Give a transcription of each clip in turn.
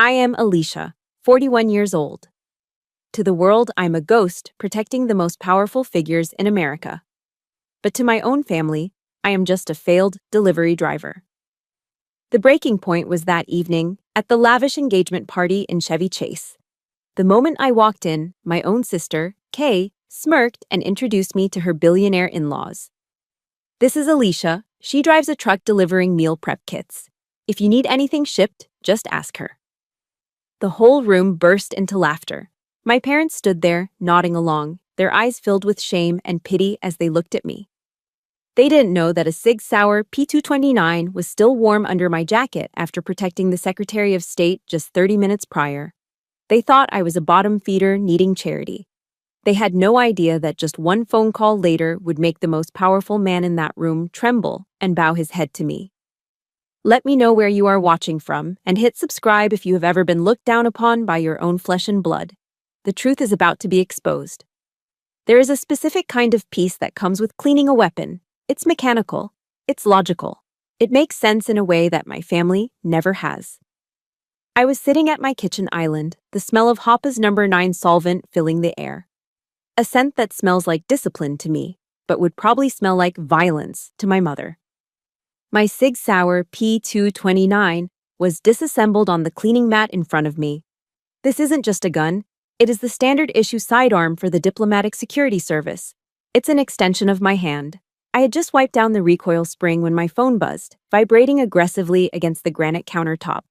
I am Alicia, 41 years old. To the world, I'm a ghost protecting the most powerful figures in America. But to my own family, I am just a failed delivery driver. The breaking point was that evening at the lavish engagement party in Chevy Chase. The moment I walked in, my own sister, Kay, smirked and introduced me to her billionaire in-laws. This is Alicia. She drives a truck delivering meal prep kits. If you need anything shipped, just ask her. The whole room burst into laughter. My parents stood there, nodding along, their eyes filled with shame and pity as they looked at me. They didn't know that a Sig Sauer P229 was still warm under my jacket after protecting the Secretary of State just 30 minutes prior. They thought I was a bottom feeder needing charity. They had no idea that just one phone call later would make the most powerful man in that room tremble and bow his head to me. Let me know where you are watching from, and hit subscribe if you have ever been looked down upon by your own flesh and blood. The truth is about to be exposed. There is a specific kind of peace that comes with cleaning a weapon. It's mechanical. It's logical. It makes sense in a way that my family never has. I was sitting at my kitchen island, the smell of Hoppa's No. 9 solvent filling the air. A scent that smells like discipline to me, but would probably smell like violence to my mother. My Sig Sauer P229 was disassembled on the cleaning mat in front of me. This isn't just a gun. It is the standard issue sidearm for the Diplomatic Security Service. It's an extension of my hand. I had just wiped down the recoil spring when my phone buzzed, vibrating aggressively against the granite countertop.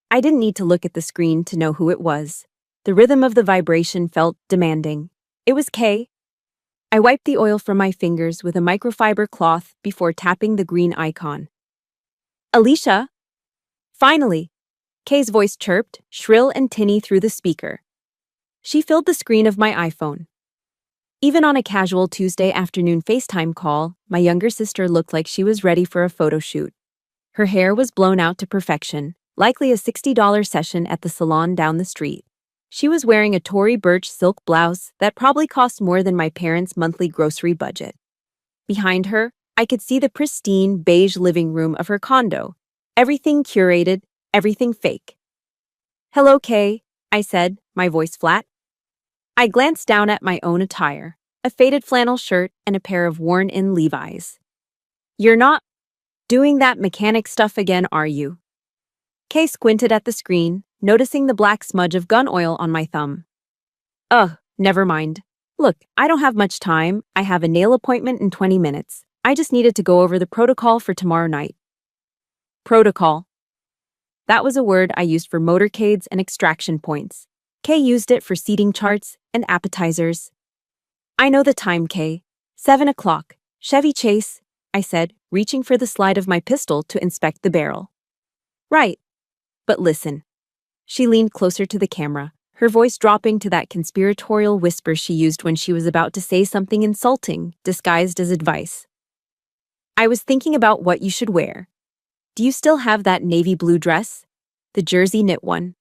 I didn't need to look at the screen to know who it was. The rhythm of the vibration felt demanding. It was Kay. I wiped the oil from my fingers with a microfiber cloth before tapping the green icon. Alicia! Finally! Kay's voice chirped, shrill and tinny through the speaker. She filled the screen of my iPhone. Even on a casual Tuesday afternoon FaceTime call, my younger sister looked like she was ready for a photo shoot. Her hair was blown out to perfection, likely a $60 session at the salon down the street. She was wearing a Tory Burch silk blouse that probably cost more than my parents' monthly grocery budget. Behind her, I could see the pristine beige living room of her condo. Everything curated, everything fake. "Hello, Kay," I said, my voice flat. I glanced down at my own attire, a faded flannel shirt and a pair of worn-in Levi's. "You're not doing that mechanic stuff again, are you?" Kay squinted at the screen, noticing the black smudge of gun oil on my thumb. "Ugh, never mind. Look, I don't have much time. I have a nail appointment in 20 minutes. I just needed to go over the protocol for tomorrow night." Protocol. That was a word I used for motorcades and extraction points. Kay used it for seating charts and appetizers. "I know the time, Kay. 7 o'clock. Chevy Chase," I said, reaching for the slide of my pistol to inspect the barrel. "Right. But listen." She leaned closer to the camera, her voice dropping to that conspiratorial whisper she used when she was about to say something insulting, disguised as advice. "I was thinking about what you should wear. Do you still have that navy blue dress? The jersey knit one?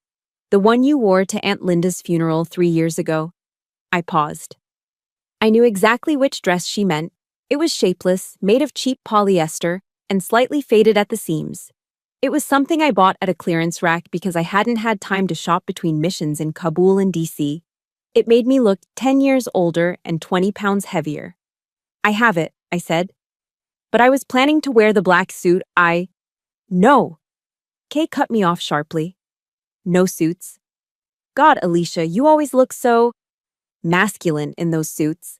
The one you wore to Aunt Linda's funeral 3 years ago?" I paused. I knew exactly which dress she meant. It was shapeless, made of cheap polyester, and slightly faded at the seams. It was something I bought at a clearance rack because I hadn't had time to shop between missions in Kabul and DC. It made me look 10 years older and 20 pounds heavier. "I have it," I said. "But I was planning to wear the black suit. No!" Kay cut me off sharply. "No suits. God, Alicia, you always look so masculine in those suits.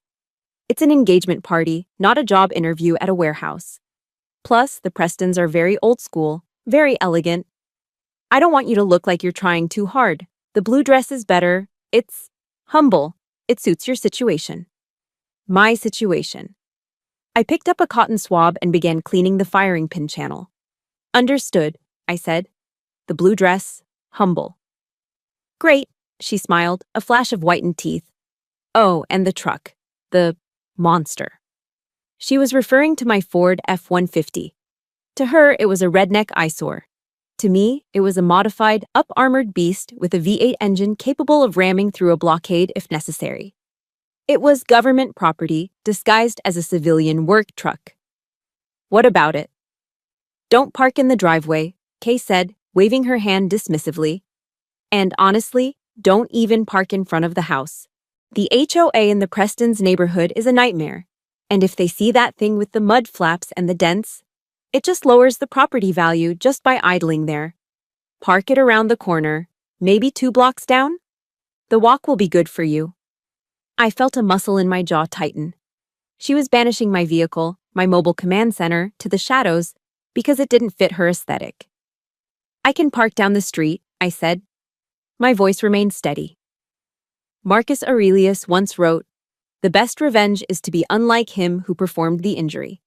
It's an engagement party, not a job interview at a warehouse. Plus, the Prestons are very old school. Very elegant. I don't want you to look like you're trying too hard. The blue dress is better. It's humble. It suits your situation." My situation. I picked up a cotton swab and began cleaning the firing pin channel. "Understood," I said. "The blue dress, humble." "Great," she smiled, a flash of whitened teeth. "Oh, and the truck. The monster." She was referring to my Ford F-150. To her, it was a redneck eyesore. To me, it was a modified, up-armored beast with a V8 engine capable of ramming through a blockade if necessary. It was government property, disguised as a civilian work truck. "What about it?" "Don't park in the driveway," Kay said, waving her hand dismissively. And honestly, don't even park in front of the house. The HOA in the Preston's neighborhood is a nightmare. And if they see that thing with the mud flaps and the dents, it just lowers the property value just by idling there. Park it around the corner, maybe 2 blocks down. The walk will be good for you. I felt a muscle in my jaw tighten. She was banishing my vehicle, my mobile command center, to the shadows because it didn't fit her aesthetic. I can park down the street, I said. My voice remained steady. Marcus Aurelius once wrote, "The best revenge is to be unlike him who performed the injury."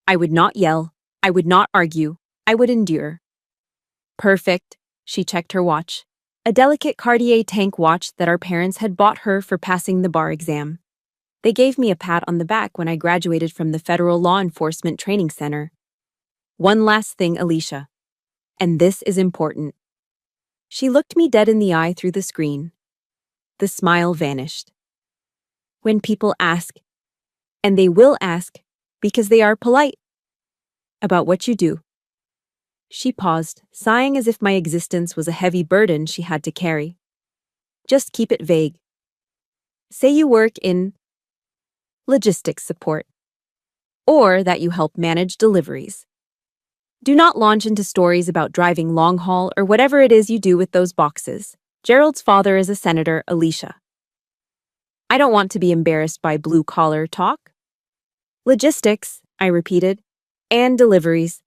I would not yell. I would not argue. I would endure. Perfect. She checked her watch. A delicate Cartier tank watch that our parents had bought her for passing the bar exam. They gave me a pat on the back when I graduated from the Federal Law Enforcement Training Center. One last thing, Alicia. And this is important. She looked me dead in the eye through the screen. The smile vanished. When people ask, and they will ask, because they are polite, about what you do. She paused, sighing as if my existence was a heavy burden she had to carry. Just keep it vague. Say you work in logistics support, or that you help manage deliveries. Do not launch into stories about driving long haul or whatever it is you do with those boxes. Gerald's father is a senator, Alicia. I don't want to be embarrassed by blue-collar talk. Logistics, I repeated, and deliveries.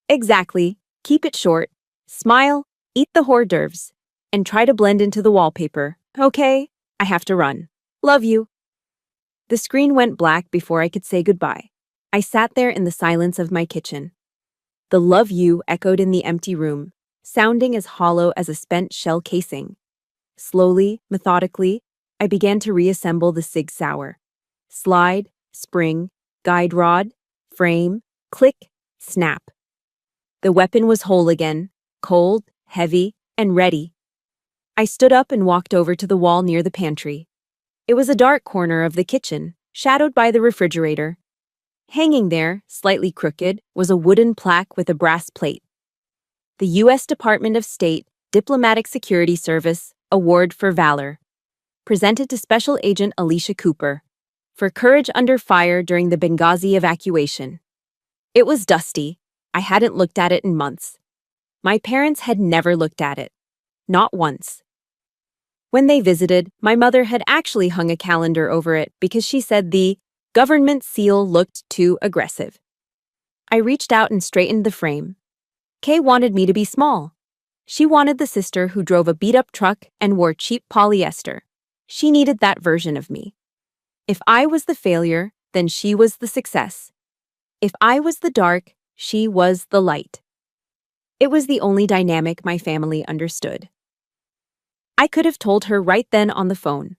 Exactly. Keep it short. Smile, eat the hors d'oeuvres, and try to blend into the wallpaper. Okay? I have to run. Love you. The screen went black before I could say goodbye. I sat there in the silence of my kitchen. The love you echoed in the empty room, sounding as hollow as a spent shell casing. Slowly, methodically, I began to reassemble the Sig Sauer. Slide, spring, guide rod, frame, click, snap. The weapon was whole again, cold, heavy, and ready. I stood up and walked over to the wall near the pantry. It was a dark corner of the kitchen, shadowed by the refrigerator. Hanging there, slightly crooked, was a wooden plaque with a brass plate. The U.S. Department of State Diplomatic Security Service Award for Valor, presented to Special Agent Alicia Cooper, for courage under fire during the Benghazi evacuation. It was dusty. I hadn't looked at it in months. My parents had never looked at it. Not once. When they visited, my mother had actually hung a calendar over it because she said the government seal looked too aggressive. I reached out and straightened the frame. Kay wanted me to be small. She wanted the sister who drove a beat-up truck and wore cheap polyester. She needed that version of me. If I was the failure, then she was the success. If I was the dark, she was the light. It was the only dynamic my family understood. I could have told her right then on the phone.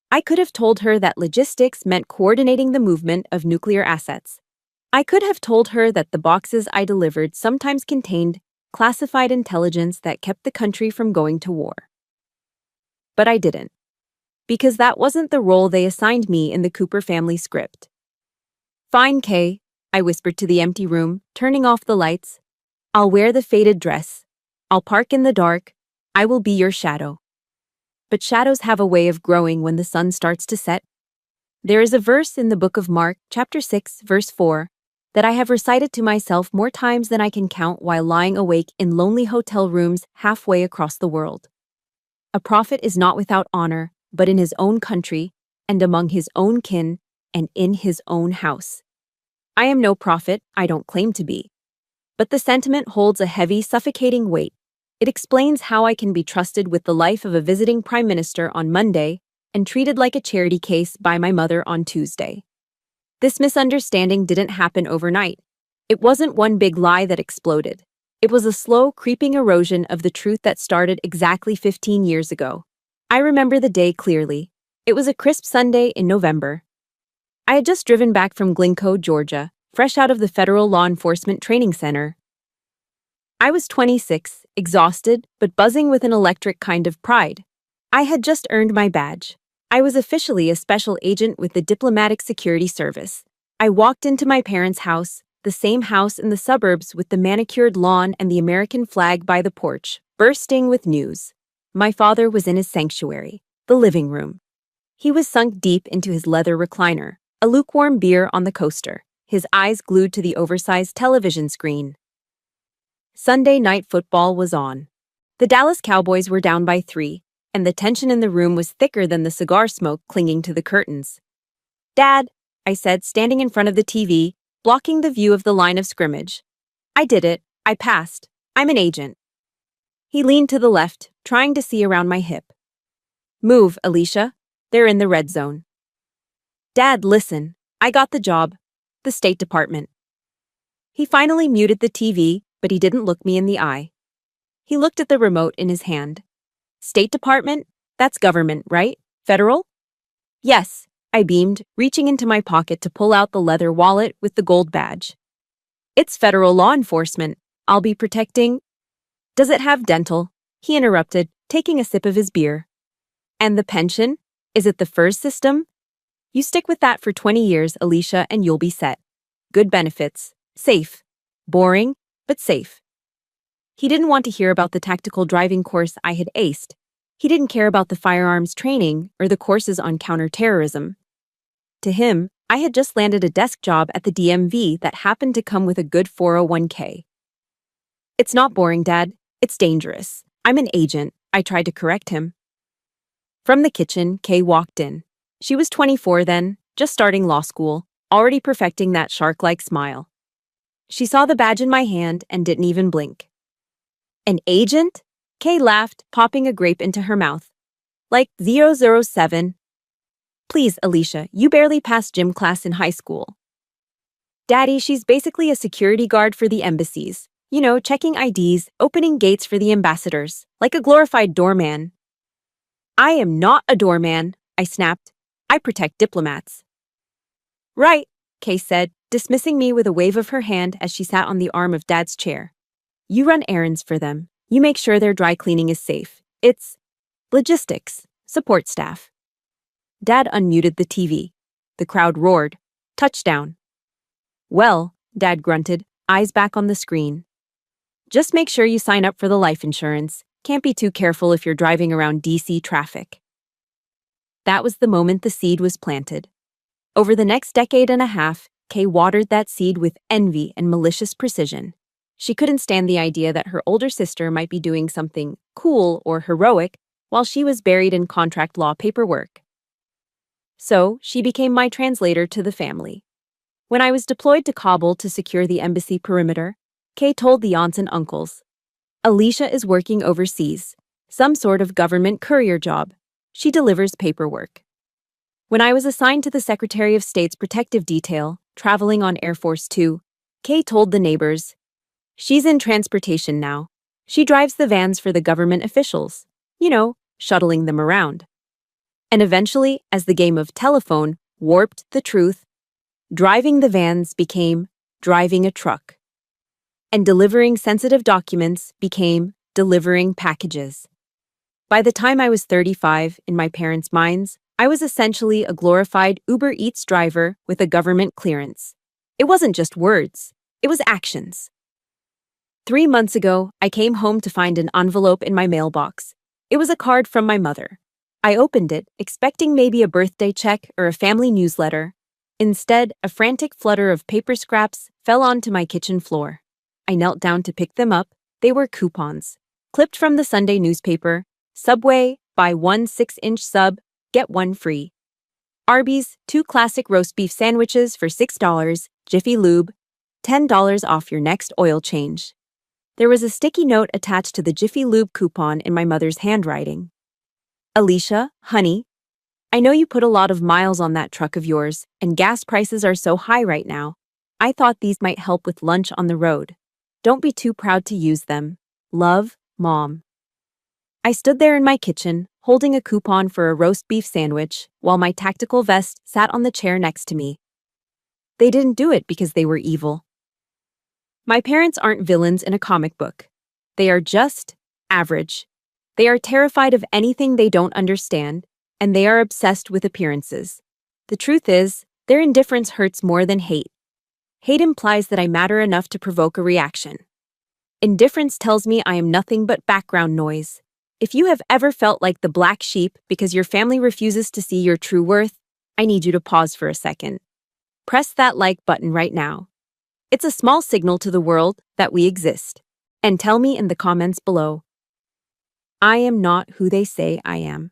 I could have told her that logistics meant coordinating the movement of nuclear assets. I could have told her that the boxes I delivered sometimes contained classified intelligence that kept the country from going to war. But I didn't. Because that wasn't the role they assigned me in the Cooper family script. Fine, Kay, I whispered to the empty room, turning off the lights. I'll wear the faded dress. I'll park in the dark. I will be your shadow. But shadows have a way of growing when the sun starts to set. There is a verse in the book of Mark, chapter 6, verse 4, that I have recited to myself more times than I can count while lying awake in lonely hotel rooms halfway across the world. A prophet is not without honor, but in his own country, and among his own kin, and in his own house. I am no prophet, I don't claim to be. But the sentiment holds a heavy, suffocating weight. It explains how I can be trusted with the life of a visiting prime minister on Monday and treated like a charity case by my mother on Tuesday. This misunderstanding didn't happen overnight. It wasn't one big lie that exploded. It was a slow, creeping erosion of the truth that started exactly 15 years ago. I remember the day clearly. It was a crisp Sunday in November. I had just driven back from Glencoe, Georgia, fresh out of the Federal Law Enforcement Training Center. I was 26, exhausted, but buzzing with an electric kind of pride. I had just earned my badge. I was officially a special agent with the Diplomatic Security Service. I walked into my parents' house, the same house in the suburbs with the manicured lawn and the American flag by the porch, bursting with news. My father was in his sanctuary, the living room. He was sunk deep into his leather recliner, a lukewarm beer on the coaster, his eyes glued to the oversized television screen. Sunday night football was on. The Dallas Cowboys were down by 3, and the tension in the room was thicker than the cigar smoke clinging to the curtains. "Dad," I said, standing in front of the TV, blocking the view of the line of scrimmage. "I did it. I passed. I'm an agent." He leaned to the left, trying to see around my hip. "Move, Alicia. They're in the red zone." "Dad, listen. I got the job. The State Department." He finally muted the TV, but he didn't look me in the eye. He looked at the remote in his hand. "State Department? That's government, right? Federal?" "Yes," I beamed, reaching into my pocket to pull out the leather wallet with the gold badge. "It's federal law enforcement. I'll be protecting—" "Does it have dental?" he interrupted, taking a sip of his beer. "And the pension? Is it the FERS system? You stick with that for 20 years, Alicia, and you'll be set. Good benefits. Safe. Boring, but safe." He didn't want to hear about the tactical driving course I had aced. He didn't care about the firearms training or the courses on counterterrorism. To him, I had just landed a desk job at the DMV that happened to come with a good 401k. "It's not boring, Dad. It's dangerous. I'm an agent," I tried to correct him. From the kitchen, Kay walked in. She was 24 then, just starting law school, already perfecting that shark-like smile. She saw the badge in my hand and didn't even blink. "An agent?" Kay laughed, popping a grape into her mouth. "Like 007. Please, Alicia, you barely passed gym class in high school." "Daddy, she's basically a security guard for the embassies. You know, checking IDs, opening gates for the ambassadors, like a glorified doorman." "I am not a doorman," I snapped. "I protect diplomats." "Right," Kay said, dismissing me with a wave of her hand as she sat on the arm of Dad's chair. "You run errands for them. You make sure their dry cleaning is safe. It's logistics, support staff." Dad unmuted the TV. The crowd roared. "Touchdown." "Well," Dad grunted, eyes back on the screen. "Just make sure you sign up for the life insurance. Can't be too careful if you're driving around DC traffic." That was the moment the seed was planted. Over the next decade and a half, Kay watered that seed with envy and malicious precision. She couldn't stand the idea that her older sister might be doing something cool or heroic while she was buried in contract law paperwork. So, she became my translator to the family. When I was deployed to Kabul to secure the embassy perimeter, Kay told the aunts and uncles, "Alicia is working overseas, some sort of government courier job. She delivers paperwork." When I was assigned to the Secretary of State's protective detail, traveling on Air Force 2, Kay told the neighbors, "She's in transportation now. She drives the vans for the government officials, you know, shuttling them around." And eventually, as the game of telephone warped the truth, driving the vans became driving a truck. And delivering sensitive documents became delivering packages. By the time I was 35, in my parents' minds, I was essentially a glorified Uber Eats driver with a government clearance. It wasn't just words, it was actions. 3 months ago, I came home to find an envelope in my mailbox. It was a card from my mother. I opened it, expecting maybe a birthday check or a family newsletter. Instead, a frantic flutter of paper scraps fell onto my kitchen floor. I knelt down to pick them up. They were coupons, clipped from the Sunday newspaper. Subway, buy 1 6-inch sub, get 1 free. Arby's, 2 classic roast beef sandwiches for $6. Jiffy Lube, $10 off your next oil change. There was a sticky note attached to the Jiffy Lube coupon in my mother's handwriting. "Alicia, honey, I know you put a lot of miles on that truck of yours, and gas prices are so high right now. I thought these might help with lunch on the road. Don't be too proud to use them. Love, Mom." I stood there in my kitchen, holding a coupon for a roast beef sandwich, while my tactical vest sat on the chair next to me. They didn't do it because they were evil. My parents aren't villains in a comic book. They are just average. They are terrified of anything they don't understand, and they are obsessed with appearances. The truth is, their indifference hurts more than hate. Hate implies that I matter enough to provoke a reaction. Indifference tells me I am nothing but background noise. If you have ever felt like the black sheep because your family refuses to see your true worth, I need you to pause for a second. Press that like button right now. It's a small signal to the world that we exist. And tell me in the comments below, I am not who they say I am.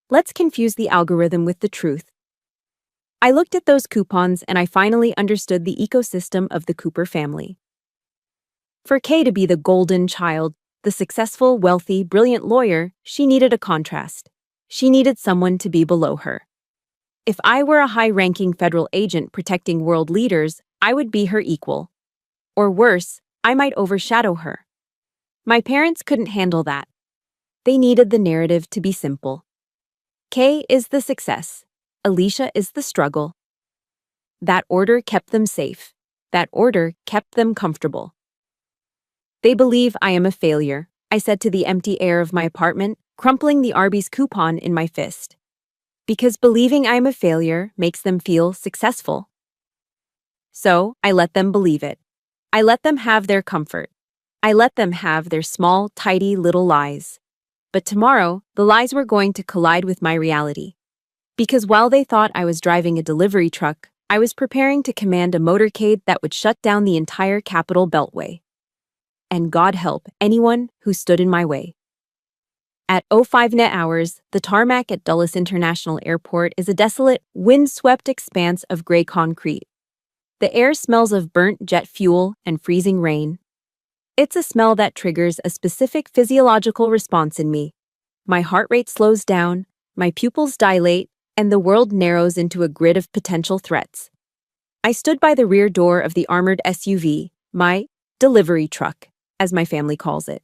Let's confuse the algorithm with the truth. I looked at those coupons and I finally understood the ecosystem of the Cooper family. For Kay to be the golden child, the successful, wealthy, brilliant lawyer, she needed a contrast. She needed someone to be below her. If I were a high-ranking federal agent protecting world leaders, I would be her equal. Or worse, I might overshadow her. My parents couldn't handle that. They needed the narrative to be simple. Kay is the success. Alicia is the struggle. That order kept them safe. That order kept them comfortable. They believe I am a failure, I said to the empty air of my apartment, crumpling the Arby's coupon in my fist. Because believing I am a failure makes them feel successful. So, I let them believe it. I let them have their comfort. I let them have their small, tidy little lies. But tomorrow, the lies were going to collide with my reality. Because while they thought I was driving a delivery truck, I was preparing to command a motorcade that would shut down the entire Capitol Beltway. And God help anyone who stood in my way. At 05 net hours, the tarmac at Dulles International Airport is a desolate, wind-swept expanse of gray concrete. The air smells of burnt jet fuel and freezing rain. It's a smell that triggers a specific physiological response in me. My heart rate slows down, my pupils dilate, and the world narrows into a grid of potential threats. I stood by the rear door of the armored SUV, my delivery truck, as my family calls it.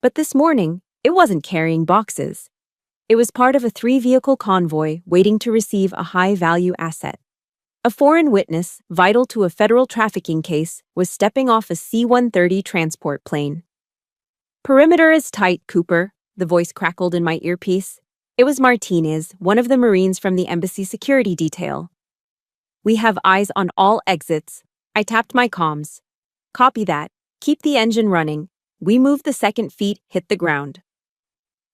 But this morning, it wasn't carrying boxes. It was part of a 3-vehicle convoy waiting to receive a high-value asset. A foreign witness, vital to a federal trafficking case, was stepping off a C-130 transport plane. Perimeter is tight, Cooper, the voice crackled in my earpiece. It was Martinez, one of the Marines from the embassy security detail. We have eyes on all exits. I tapped my comms. Copy that. Keep the engine running. We move the second feet hit the ground.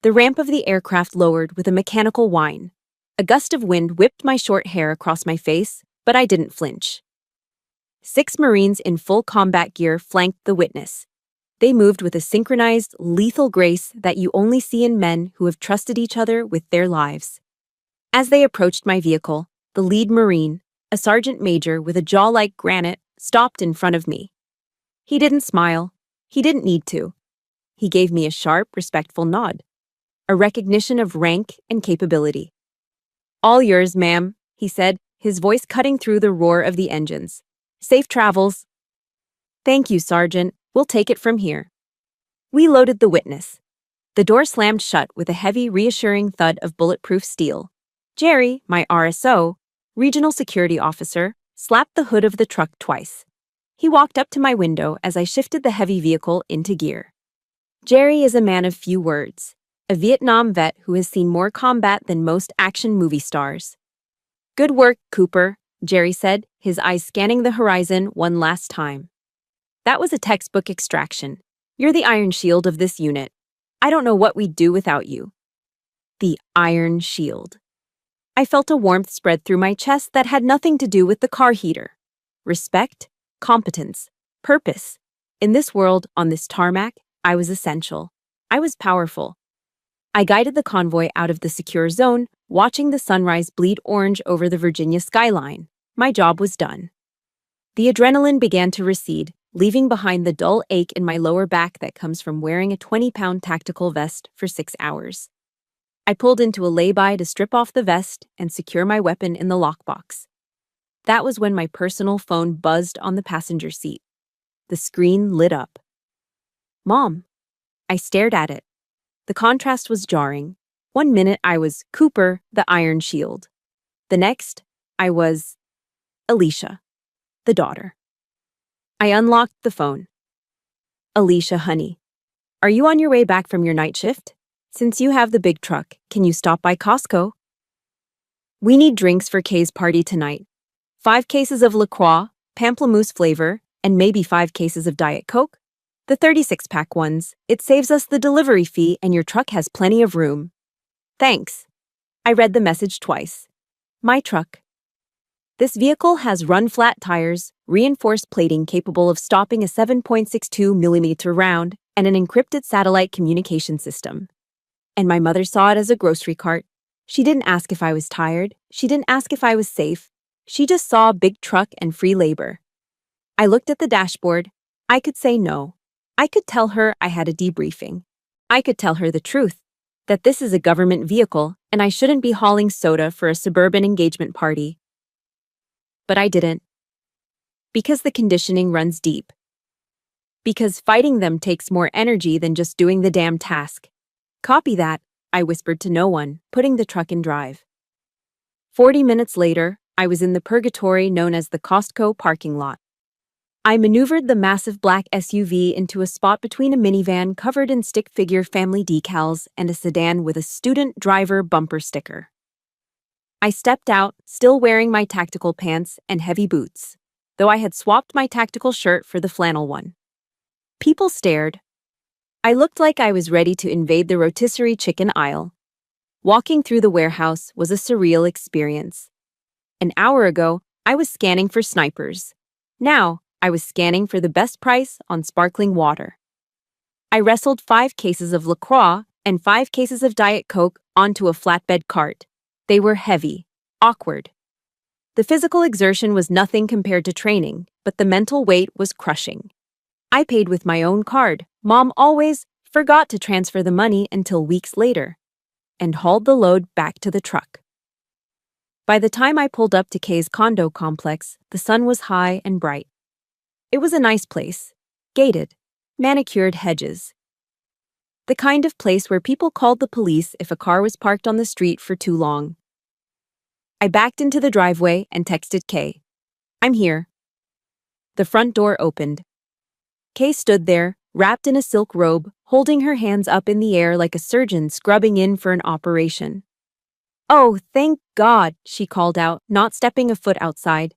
The ramp of the aircraft lowered with a mechanical whine. A gust of wind whipped my short hair across my face, but I didn't flinch. 6 Marines in full combat gear flanked the witness. They moved with a synchronized, lethal grace that you only see in men who have trusted each other with their lives. As they approached my vehicle, the lead Marine, a sergeant major with a jaw like granite, stopped in front of me. He didn't smile. He didn't need to. He gave me a sharp, respectful nod, a recognition of rank and capability. All yours, ma'am, he said, his voice cutting through the roar of the engines. Safe travels. Thank you, Sergeant. We'll take it from here. We loaded the witness. The door slammed shut with a heavy, reassuring thud of bulletproof steel. Jerry, my RSO, regional security officer, slapped the hood of the truck twice. He walked up to my window as I shifted the heavy vehicle into gear. Jerry is a man of few words, a Vietnam vet who has seen more combat than most action movie stars. Good work, Cooper, Jerry said, his eyes scanning the horizon one last time. That was a textbook extraction. You're the iron shield of this unit. I don't know what we'd do without you. The iron shield. I felt a warmth spread through my chest that had nothing to do with the car heater. Respect, competence, purpose. In this world, on this tarmac, I was essential. I was powerful. I guided the convoy out of the secure zone, watching the sunrise bleed orange over the Virginia skyline. My job was done. The adrenaline began to recede, leaving behind the dull ache in my lower back that comes from wearing a 20-pound tactical vest for 6 hours. I pulled into a lay-by to strip off the vest and secure my weapon in the lockbox. That was when my personal phone buzzed on the passenger seat. The screen lit up. Mom. I stared at it. The contrast was jarring. 1 minute I was Cooper, the Iron Shield. The next, I was Alicia, the daughter. I unlocked the phone. Alicia, honey, are you on your way back from your night shift? Since you have the big truck, can you stop by Costco? We need drinks for Kay's party tonight. 5 cases of La Croix, pamplemousse flavor, and maybe 5 cases of Diet Coke. The 36-pack ones. It saves us the delivery fee and your truck has plenty of room. Thanks. I read the message twice. My truck. This vehicle has run-flat tires, reinforced plating capable of stopping a 7.62mm round, and an encrypted satellite communication system. And my mother saw it as a grocery cart. She didn't ask if I was tired. She didn't ask if I was safe. She just saw a big truck and free labor. I looked at the dashboard. I could say no. I could tell her I had a debriefing. I could tell her the truth, that this is a government vehicle and I shouldn't be hauling soda for a suburban engagement party. But I didn't. Because the conditioning runs deep. Because fighting them takes more energy than just doing the damn task. Copy that, I whispered to no one, putting the truck in drive. 40 minutes later, I was in the purgatory known as the Costco parking lot. I maneuvered the massive black SUV into a spot between a minivan covered in stick figure family decals and a sedan with a student driver bumper sticker. I stepped out, still wearing my tactical pants and heavy boots, though I had swapped my tactical shirt for the flannel one. People stared. I looked like I was ready to invade the rotisserie chicken aisle. Walking through the warehouse was a surreal experience. An hour ago, I was scanning for snipers. Now, I was scanning for the best price on sparkling water. I wrestled 5 cases of LaCroix and 5 cases of Diet Coke onto a flatbed cart. They were heavy, awkward. The physical exertion was nothing compared to training, but the mental weight was crushing. I paid with my own card. Mom always forgot to transfer the money until weeks later, and hauled the load back to the truck. By the time I pulled up to Kay's condo complex, the sun was high and bright. It was a nice place, gated, manicured hedges. The kind of place where people called the police if a car was parked on the street for too long. I backed into the driveway and texted Kay. I'm here. The front door opened. Kay stood there, wrapped in a silk robe, holding her hands up in the air like a surgeon scrubbing in for an operation. Oh, thank God, she called out, not stepping a foot outside.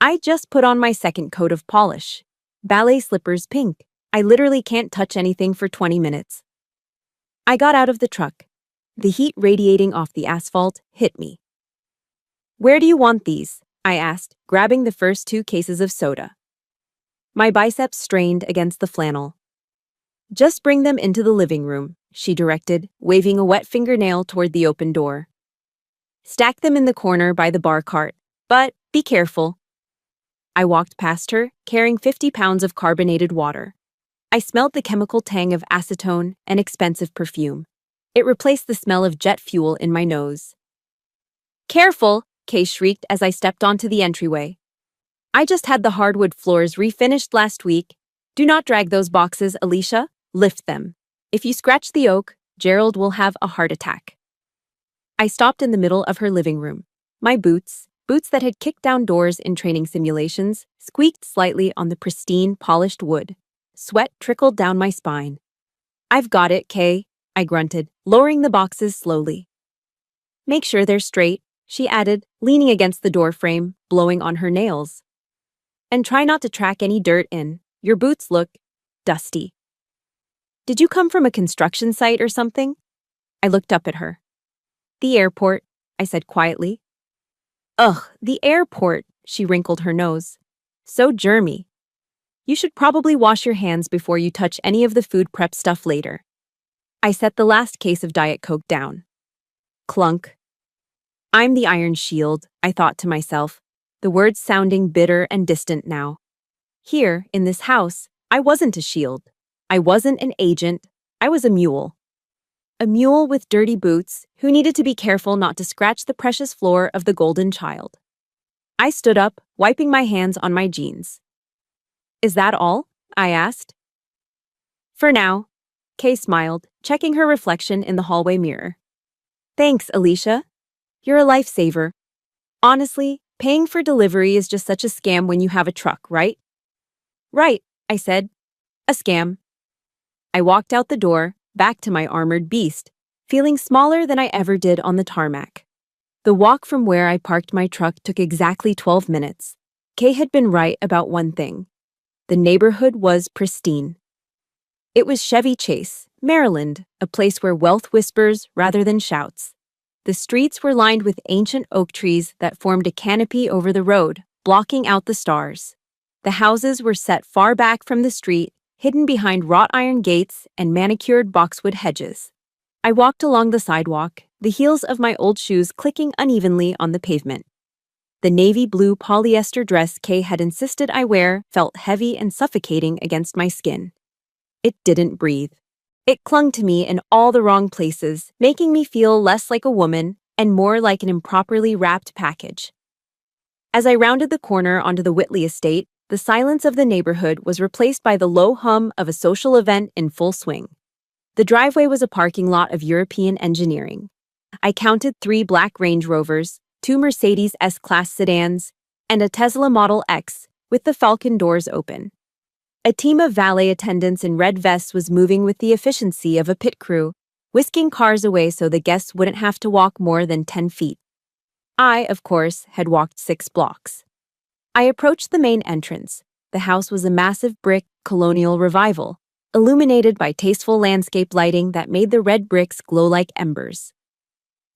I just put on my second coat of polish. Ballet slippers pink. I literally can't touch anything for 20 minutes. I got out of the truck. The heat radiating off the asphalt hit me. Where do you want these? I asked, grabbing the first 2 cases of soda. My biceps strained against the flannel. Just bring them into the living room, she directed, waving a wet fingernail toward the open door. Stack them in the corner by the bar cart, but be careful. I walked past her, carrying 50 pounds of carbonated water. I smelled the chemical tang of acetone and expensive perfume. It replaced the smell of jet fuel in my nose. Careful, Kay shrieked as I stepped onto the entryway. I just had the hardwood floors refinished last week. Do not drag those boxes, Alicia. Lift them. If you scratch the oak, Gerald will have a heart attack. I stopped in the middle of her living room. My boots that had kicked down doors in training simulations, squeaked slightly on the pristine, polished wood. Sweat trickled down my spine. I've got it, Kay, I grunted, lowering the boxes slowly. Make sure they're straight, she added, leaning against the doorframe, blowing on her nails. And try not to track any dirt in. Your boots look dusty. Did you come from a construction site or something? I looked up at her. The airport, I said quietly. Ugh, the airport, she wrinkled her nose. So germy. You should probably wash your hands before you touch any of the food prep stuff later. I set the last case of Diet Coke down. Clunk. I'm the Iron Shield, I thought to myself, the words sounding bitter and distant now. Here, in this house, I wasn't a shield. I wasn't an agent. I was a mule. A mule with dirty boots who needed to be careful not to scratch the precious floor of the Golden Child. I stood up, wiping my hands on my jeans. Is that all? I asked. For now, Kay smiled, checking her reflection in the hallway mirror. Thanks, Alicia. You're a lifesaver. Honestly, paying for delivery is just such a scam when you have a truck, right? Right, I said. A scam. I walked out the door, back to my armored beast, feeling smaller than I ever did on the tarmac. The walk from where I parked my truck took exactly 12 minutes. Kay had been right about one thing. The neighborhood was pristine. It was Chevy Chase, Maryland, a place where wealth whispers rather than shouts. The streets were lined with ancient oak trees that formed a canopy over the road, blocking out the stars. The houses were set far back from the street, hidden behind wrought iron gates and manicured boxwood hedges. I walked along the sidewalk, the heels of my old shoes clicking unevenly on the pavement. The navy blue polyester dress Kay had insisted I wear felt heavy and suffocating against my skin. It didn't breathe. It clung to me in all the wrong places, making me feel less like a woman and more like an improperly wrapped package. As I rounded the corner onto the Whitley estate, the silence of the neighborhood was replaced by the low hum of a social event in full swing. The driveway was a parking lot of European engineering. I counted 3 black Range Rovers, 2 Mercedes S-Class sedans, and a Tesla Model X with the Falcon doors open. A team of valet attendants in red vests was moving with the efficiency of a pit crew, whisking cars away so the guests wouldn't have to walk more than 10 feet. I, of course, had walked 6 blocks. I approached the main entrance. The house was a massive brick colonial revival, illuminated by tasteful landscape lighting that made the red bricks glow like embers.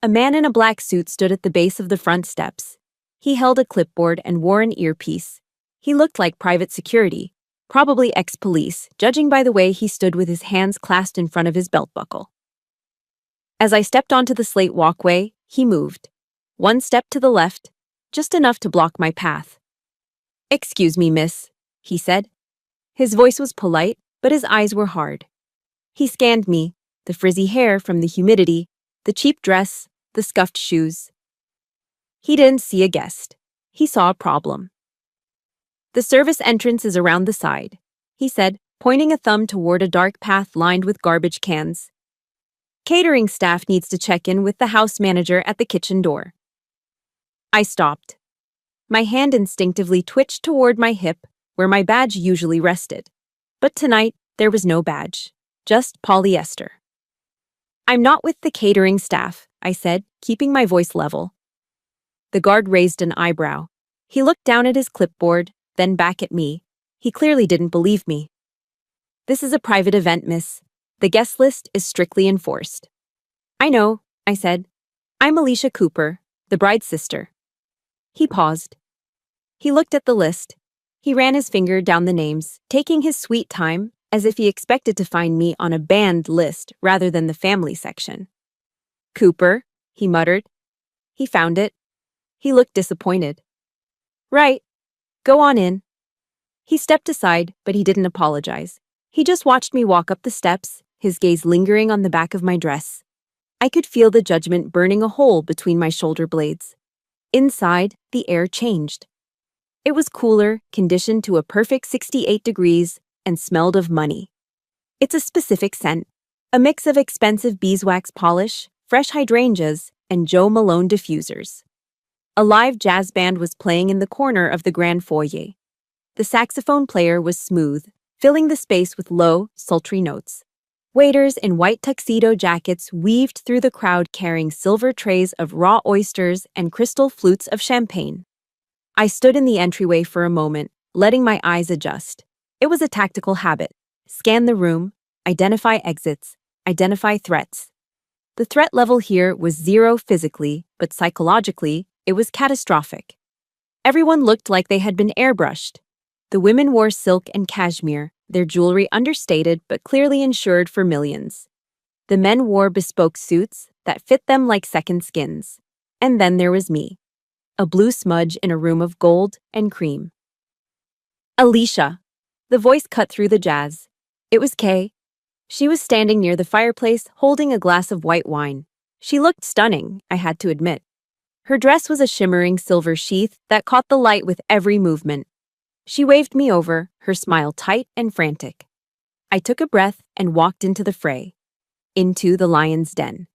A man in a black suit stood at the base of the front steps. He held a clipboard and wore an earpiece. He looked like private security, probably ex-police, judging by the way he stood with his hands clasped in front of his belt buckle. As I stepped onto the slate walkway, he moved. 1 step to the left, just enough to block my path. "Excuse me, miss," he said. His voice was polite, but his eyes were hard. He scanned me, the frizzy hair from the humidity, the cheap dress, the scuffed shoes. He didn't see a guest. He saw a problem. "The service entrance is around the side," he said, pointing a thumb toward a dark path lined with garbage cans. "Catering staff needs to check in with the house manager at the kitchen door." I stopped. My hand instinctively twitched toward my hip, where my badge usually rested. But tonight, there was no badge, just polyester. "I'm not with the catering staff," I said, keeping my voice level. The guard raised an eyebrow. He looked down at his clipboard, then back at me. He clearly didn't believe me. "This is a private event, miss. The guest list is strictly enforced." "I know," I said. "I'm Alicia Cooper, the bride's sister." He paused. He looked at the list. He ran his finger down the names, taking his sweet time, as if he expected to find me on a banned list rather than the family section. "Cooper," he muttered. He found it. He looked disappointed. "Right. Go on in." He stepped aside, but he didn't apologize. He just watched me walk up the steps, his gaze lingering on the back of my dress. I could feel the judgment burning a hole between my shoulder blades. Inside, the air changed. It was cooler, conditioned to a perfect 68 degrees, and smelled of money. It's a specific scent, a mix of expensive beeswax polish, fresh hydrangeas, and Joe Malone diffusers. A live jazz band was playing in the corner of the grand foyer. The saxophone player was smooth, filling the space with low, sultry notes. Waiters in white tuxedo jackets weaved through the crowd carrying silver trays of raw oysters and crystal flutes of champagne. I stood in the entryway for a moment, letting my eyes adjust. It was a tactical habit. Scan the room, identify exits, identify threats. The threat level here was 0 physically, but psychologically, it was catastrophic. Everyone looked like they had been airbrushed. The women wore silk and cashmere, their jewelry understated but clearly insured for millions. The men wore bespoke suits that fit them like second skins. And then there was me, a blue smudge in a room of gold and cream. "Alicia." The voice cut through the jazz. It was Kay. She was standing near the fireplace, holding a glass of white wine. She looked stunning, I had to admit. Her dress was a shimmering silver sheath that caught the light with every movement. She waved me over, her smile tight and frantic. I took a breath and walked into the fray. Into the lion's den.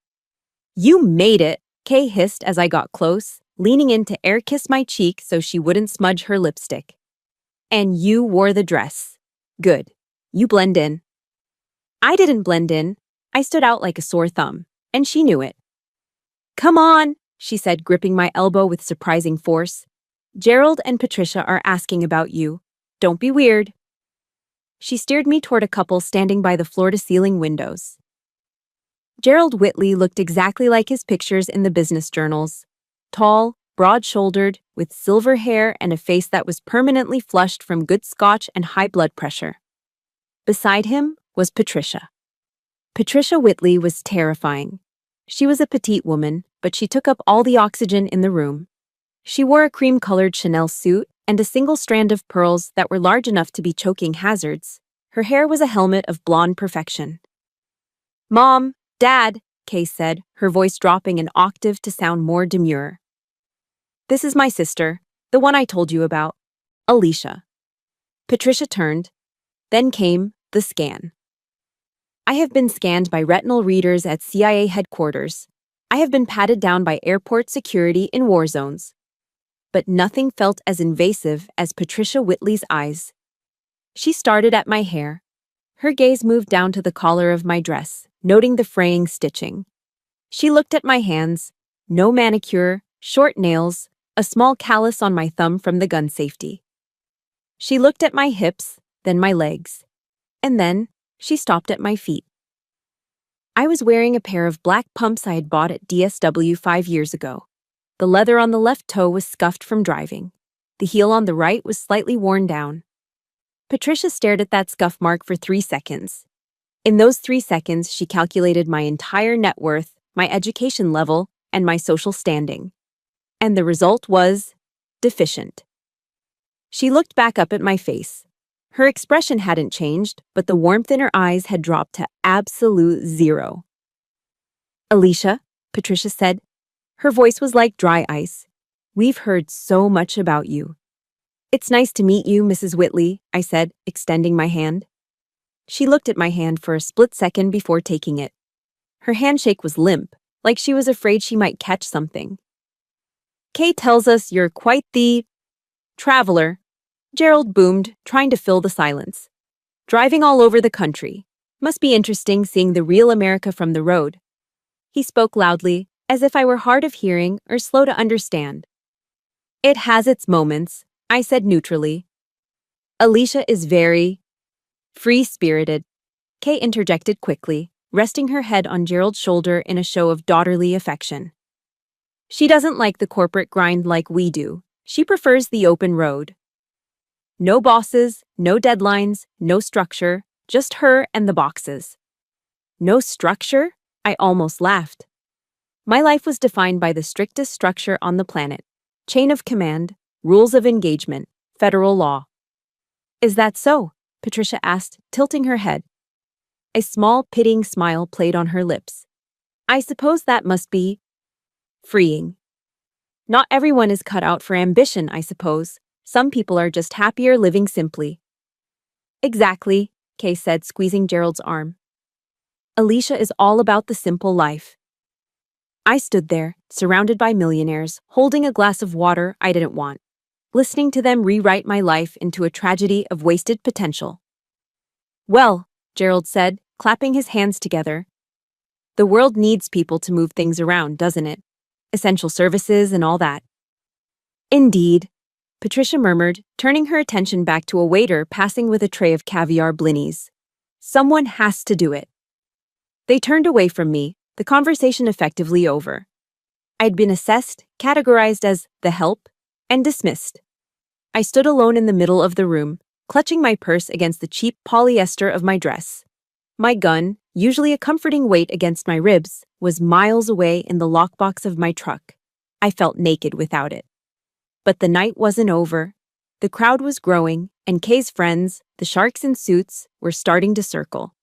"You made it," Kay hissed as I got close, leaning in to air-kiss my cheek so she wouldn't smudge her lipstick. "And you wore the dress. Good. You blend in." I didn't blend in. I stood out like a sore thumb, and she knew it. "Come on," she said, gripping my elbow with surprising force. "Gerald and Patricia are asking about you. Don't be weird." She steered me toward a couple standing by the floor-to-ceiling windows. Gerald Whitley looked exactly like his pictures in the business journals. Tall, broad-shouldered, with silver hair and a face that was permanently flushed from good scotch and high blood pressure. Beside him was Patricia. Patricia Whitley was terrifying. She was a petite woman, but she took up all the oxygen in the room. She wore a cream-colored Chanel suit and a single strand of pearls that were large enough to be choking hazards. Her hair was a helmet of blonde perfection. "Mom, Dad," Kay said, her voice dropping an octave to sound more demure. "This is my sister, the one I told you about, Alicia." Patricia turned. Then came the scan. I have been scanned by retinal readers at CIA headquarters. I have been patted down by airport security in war zones. But nothing felt as invasive as Patricia Whitley's eyes. She started at my hair. Her gaze moved down to the collar of my dress, noting the fraying stitching. She looked at my hands. No manicure, short nails, a small callus on my thumb from the gun safety. She looked at my hips, then my legs. And then she stopped at my feet. I was wearing a pair of black pumps I had bought at DSW 5 years ago. The leather on the left toe was scuffed from driving. The heel on the right was slightly worn down. Patricia stared at that scuff mark for 3 seconds. In those 3 seconds, she calculated my entire net worth, my education level, and my social standing. And the result was deficient. She looked back up at my face. Her expression hadn't changed, but the warmth in her eyes had dropped to absolute zero. "Alicia," Patricia said. Her voice was like dry ice. "We've heard so much about you." "It's nice to meet you, Mrs. Whitley," I said, extending my hand. She looked at my hand for a split second before taking it. Her handshake was limp, like she was afraid she might catch something. "Kay tells us you're quite the traveler," Gerald boomed, trying to fill the silence. "Driving all over the country. Must be interesting seeing the real America from the road." He spoke loudly, as if I were hard of hearing or slow to understand. "It has its moments," I said neutrally. "Alicia is very free-spirited," Kay interjected quickly, resting her head on Gerald's shoulder in a show of daughterly affection. "She doesn't like the corporate grind like we do. She prefers the open road. No bosses, no deadlines, no structure, just her and the boxes." "No structure?" I almost laughed. My life was defined by the strictest structure on the planet. Chain of command, rules of engagement, federal law. "Is that so?" Patricia asked, tilting her head. A small, pitying smile played on her lips. "I suppose that must be freeing. Not everyone is cut out for ambition, I suppose. Some people are just happier living simply." "Exactly," Kay said, squeezing Gerald's arm. "Alicia is all about the simple life." I stood there, surrounded by millionaires, holding a glass of water I didn't want, listening to them rewrite my life into a tragedy of wasted potential. "Well," Gerald said, clapping his hands together, "the world needs people to move things around, doesn't it? Essential services and all that." "Indeed," Patricia murmured, turning her attention back to a waiter passing with a tray of caviar blinis. "Someone has to do it." They turned away from me, the conversation effectively over. I'd been assessed, categorized as the help, and dismissed. I stood alone in the middle of the room, clutching my purse against the cheap polyester of my dress. My gun, usually a comforting weight against my ribs, was miles away in the lockbox of my truck. I felt naked without it. But the night wasn't over. The crowd was growing, and Kay's friends, the sharks in suits, were starting to circle.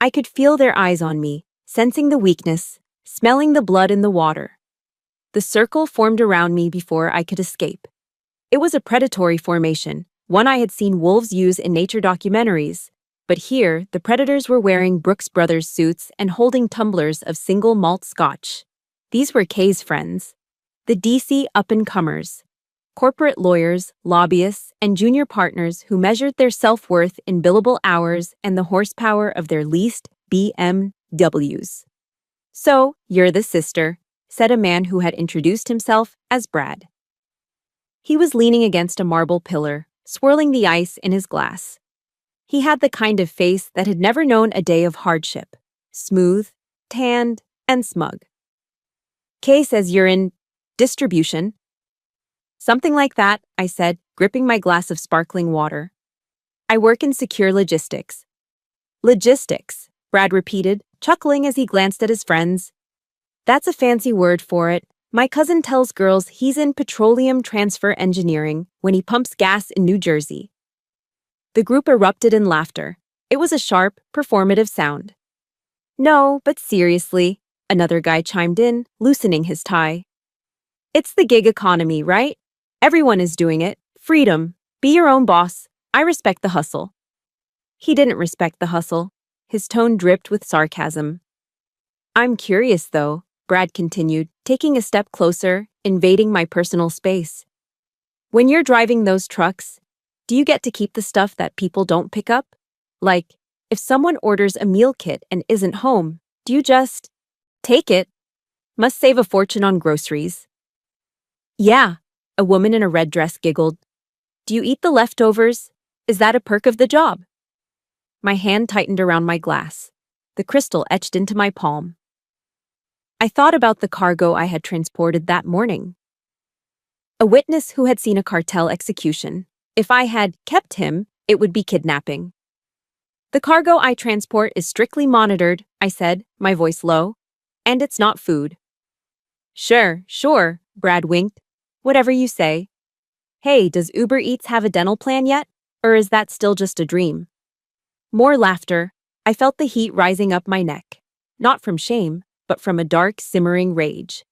I could feel their eyes on me, sensing the weakness, smelling the blood in the water. The circle formed around me before I could escape. It was a predatory formation, one I had seen wolves use in nature documentaries, but here the predators were wearing Brooks Brothers suits and holding tumblers of single malt scotch. These were Kay's friends, the DC up-and-comers, corporate lawyers, lobbyists, and junior partners who measured their self-worth in billable hours and the horsepower of their leased BMWs. "So, you're the sister," said a man who had introduced himself as Brad. He was leaning against a marble pillar, swirling the ice in his glass. He had the kind of face that had never known a day of hardship. Smooth, tanned, and smug. Kay says you're in distribution. Something like that, I said, gripping my glass of sparkling water. I work in secure logistics. Logistics, Brad repeated, chuckling as he glanced at his friends. That's a fancy word for it. My cousin tells girls he's in petroleum transfer engineering when he pumps gas in New Jersey. The group erupted in laughter. It was a sharp, performative sound. No, but seriously, another guy chimed in, loosening his tie. It's the gig economy, right? Everyone is doing it. Freedom. Be your own boss. I respect the hustle. He didn't respect the hustle. His tone dripped with sarcasm. I'm curious, though, Brad continued, taking a step closer, invading my personal space. When you're driving those trucks, do you get to keep the stuff that people don't pick up? Like, if someone orders a meal kit and isn't home, do you just take it? Must save a fortune on groceries. Yeah, a woman in a red dress giggled. Do you eat the leftovers? Is that a perk of the job? My hand tightened around my glass. The crystal etched into my palm. I thought about the cargo I had transported that morning. A witness who had seen a cartel execution. If I had kept him, it would be kidnapping. The cargo I transport is strictly monitored, I said, my voice low. And it's not food. Sure, Brad winked. Whatever you say. Hey, does Uber Eats have a dental plan yet? Or is that still just a dream? More laughter. I felt the heat rising up my neck. Not from shame, but from a dark, simmering rage.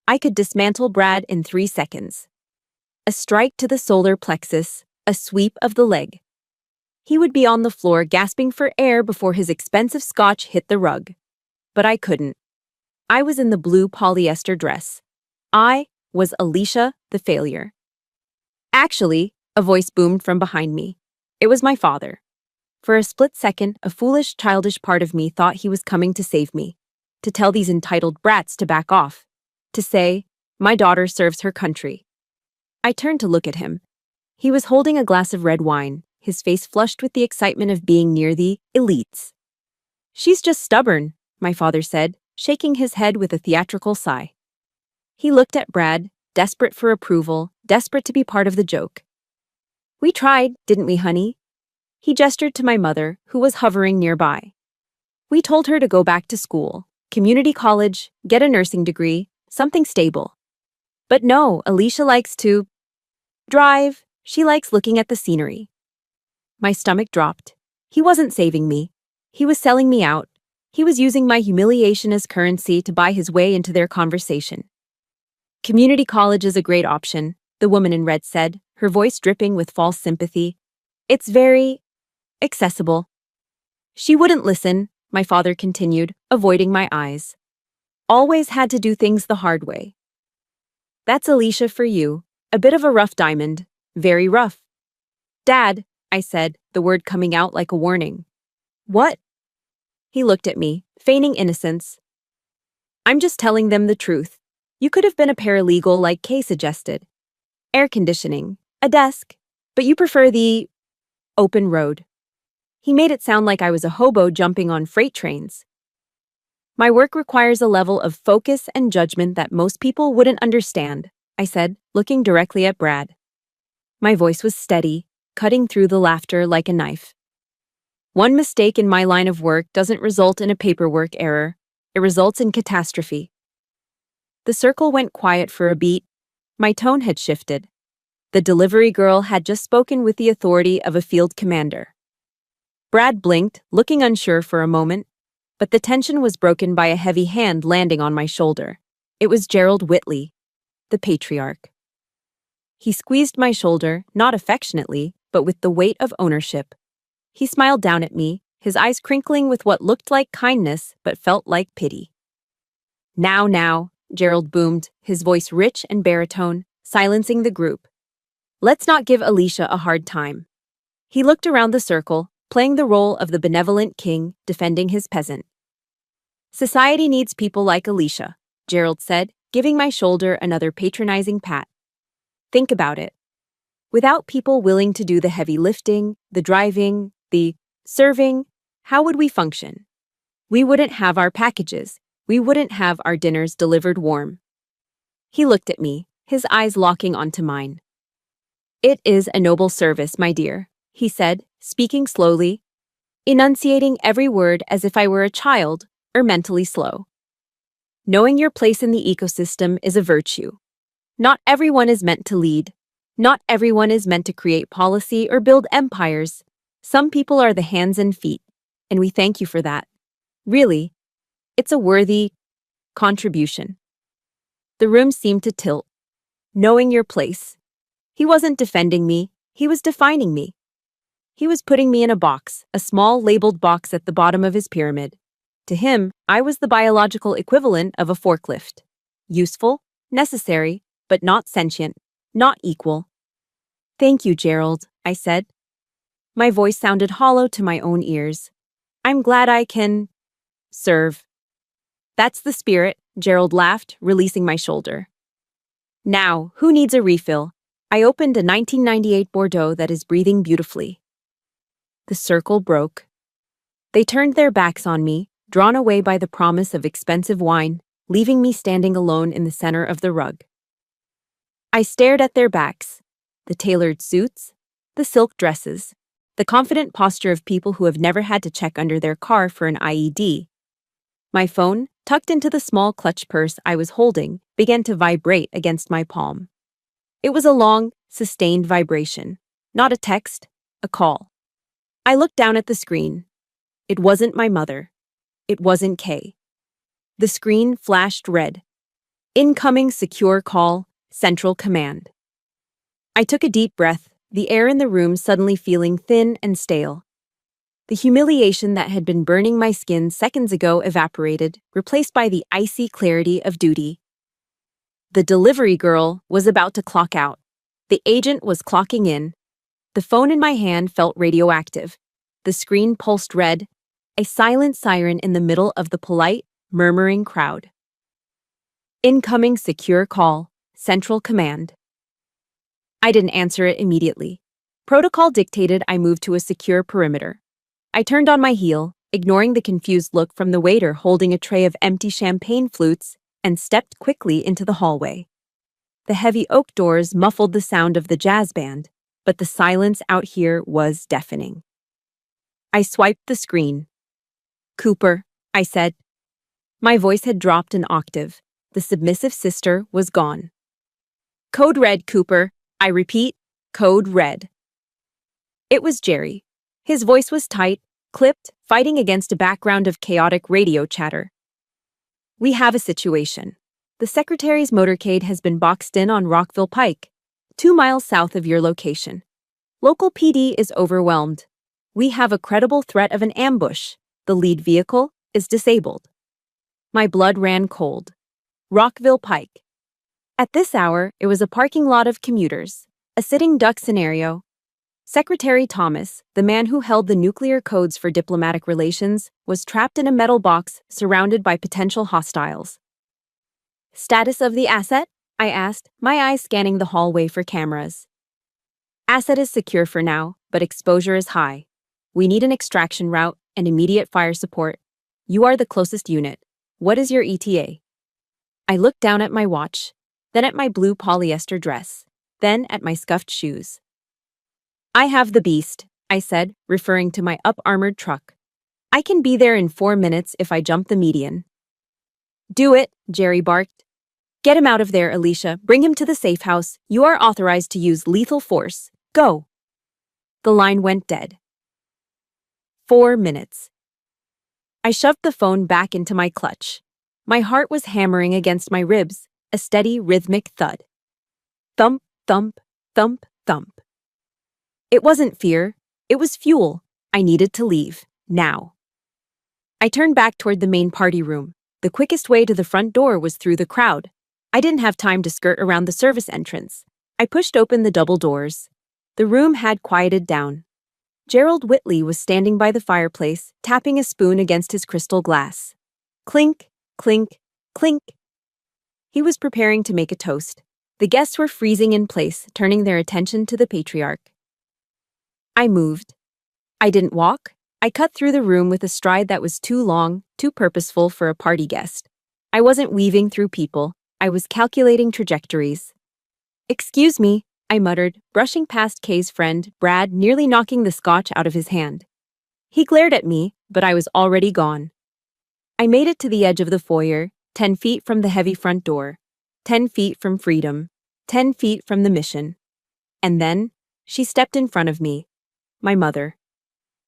I could dismantle Brad in 3 seconds. A strike to the solar plexus, a sweep of the leg. He would be on the floor gasping for air before his expensive scotch hit the rug. But I couldn't. I was in the blue polyester dress. I was Alicia the failure. Actually, a voice boomed from behind me. It was my father. For a split second, a foolish, childish part of me thought he was coming to save me, to tell these entitled brats to back off, to say, my daughter serves her country. I turned to look at him. He was holding a glass of red wine, his face flushed with the excitement of being near the elites. She's just stubborn, my father said, shaking his head with a theatrical sigh. He looked at Brad, desperate for approval, desperate to be part of the joke. We tried, didn't we, honey? He gestured to my mother, who was hovering nearby. We told her to go back to school, community college, get a nursing degree, something stable. But no, Alicia likes to drive. She likes looking at the scenery. My stomach dropped. He wasn't saving me. He was selling me out. He was using my humiliation as currency to buy his way into their conversation. Community college is a great option, the woman in red said, her voice dripping with false sympathy. It's very accessible. She wouldn't listen, my father continued, avoiding my eyes. Always had to do things the hard way. That's Alicia for you, a bit of a rough diamond, very rough. Dad, I said, the word coming out like a warning. What? He looked at me, feigning innocence. I'm just telling them the truth. You could have been a paralegal like Kay suggested. Air conditioning, a desk, but you prefer the open road. He made it sound like I was a hobo jumping on freight trains. My work requires a level of focus and judgment that most people wouldn't understand, I said, looking directly at Brad. My voice was steady, cutting through the laughter like a knife. One mistake in my line of work doesn't result in a paperwork error. It results in catastrophe. The circle went quiet for a beat. My tone had shifted. The delivery girl had just spoken with the authority of a field commander. Brad blinked, looking unsure for a moment, but the tension was broken by a heavy hand landing on my shoulder. It was Gerald Whitley, the patriarch. He squeezed my shoulder, not affectionately, but with the weight of ownership. He smiled down at me, his eyes crinkling with what looked like kindness but felt like pity. Now, Gerald boomed, his voice rich and baritone, silencing the group. Let's not give Alicia a hard time. He looked around the circle, playing the role of the benevolent king defending his peasant. Society needs people like Alicia, Gerald said, giving my shoulder another patronizing pat. Think about it. Without people willing to do the heavy lifting, the driving, The serving, how would we function? We wouldn't have our packages. We wouldn't have our dinners delivered warm. He looked at me, his eyes locking onto mine. It is a noble service, my dear, he said, speaking slowly, enunciating every word as if I were a child or mentally slow. Knowing your place in the ecosystem is a virtue. Not everyone is meant to lead. Not everyone is meant to create policy or build empires. Some people are the hands and feet, and we thank you for that. Really, it's a worthy contribution. The room seemed to tilt. Knowing your place. He wasn't defending me, he was defining me. He was putting me in a box, a small labeled box at the bottom of his pyramid. To him, I was the biological equivalent of a forklift. Useful, necessary, but not sentient, not equal. Thank you, Gerald, I said. My voice sounded hollow to my own ears. I'm glad I can serve. That's the spirit, Gerald laughed, releasing my shoulder. Now, who needs a refill? I opened a 1998 Bordeaux that is breathing beautifully. The circle broke. They turned their backs on me, drawn away by the promise of expensive wine, leaving me standing alone in the center of the rug. I stared at their backs, the tailored suits, the silk dresses, the confident posture of people who have never had to check under their car for an IED. My phone, tucked into the small clutch purse I was holding, began to vibrate against my palm. It was a long, sustained vibration, not a text, a call. I looked down at the screen. It wasn't my mother. It wasn't Kay. The screen flashed red. Incoming secure call, Central Command. I took a deep breath, the air in the room suddenly feeling thin and stale. The humiliation that had been burning my skin seconds ago evaporated, replaced by the icy clarity of duty. The delivery girl was about to clock out. The agent was clocking in. The phone in my hand felt radioactive. The screen pulsed red, a silent siren in the middle of the polite, murmuring crowd. Incoming secure call, Central Command. I didn't answer it immediately. Protocol dictated I move to a secure perimeter. I turned on my heel, ignoring the confused look from the waiter holding a tray of empty champagne flutes, and stepped quickly into the hallway. The heavy oak doors muffled the sound of the jazz band, but the silence out here was deafening. I swiped the screen. Cooper, I said. My voice had dropped an octave. The submissive sister was gone. Code red, Cooper. I repeat, code red. It was Jerry. His voice was tight, clipped, fighting against a background of chaotic radio chatter. We have a situation. The Secretary's motorcade has been boxed in on Rockville Pike, 2 miles south of your location. Local PD is overwhelmed. We have a credible threat of an ambush. The lead vehicle is disabled. My blood ran cold. Rockville Pike. At this hour, it was a parking lot of commuters, a sitting duck scenario. Secretary Thomas, the man who held the nuclear codes for diplomatic relations, was trapped in a metal box surrounded by potential hostiles. Status of the asset? I asked, my eyes scanning the hallway for cameras. Asset is secure for now, but exposure is high. We need an extraction route and immediate fire support. You are the closest unit. What is your ETA? I looked down at my watch, then at my blue polyester dress, then at my scuffed shoes. I have the beast, I said, referring to my up-armored truck. I can be there in 4 minutes if I jump the median. Do it, Jerry barked. Get him out of there, Alicia. Bring him to the safe house. You are authorized to use lethal force. Go. The line went dead. 4 minutes. I shoved the phone back into my clutch. My heart was hammering against my ribs, a steady, rhythmic thud. Thump, thump, thump, thump. It wasn't fear. It was fuel. I needed to leave. Now. I turned back toward the main party room. The quickest way to the front door was through the crowd. I didn't have time to skirt around the service entrance. I pushed open the double doors. The room had quieted down. Gerald Whitley was standing by the fireplace, tapping a spoon against his crystal glass. Clink, clink, clink. He was preparing to make a toast. The guests were freezing in place, turning their attention to the patriarch. I moved. I didn't walk. I cut through the room with a stride that was too long, too purposeful for a party guest. I wasn't weaving through people. I was calculating trajectories. "Excuse me," I muttered, brushing past Kay's friend, Brad, nearly knocking the scotch out of his hand. He glared at me, but I was already gone. I made it to the edge of the foyer, 10 feet from the heavy front door, 10 feet from freedom, 10 feet from the mission. And then, she stepped in front of me. My mother.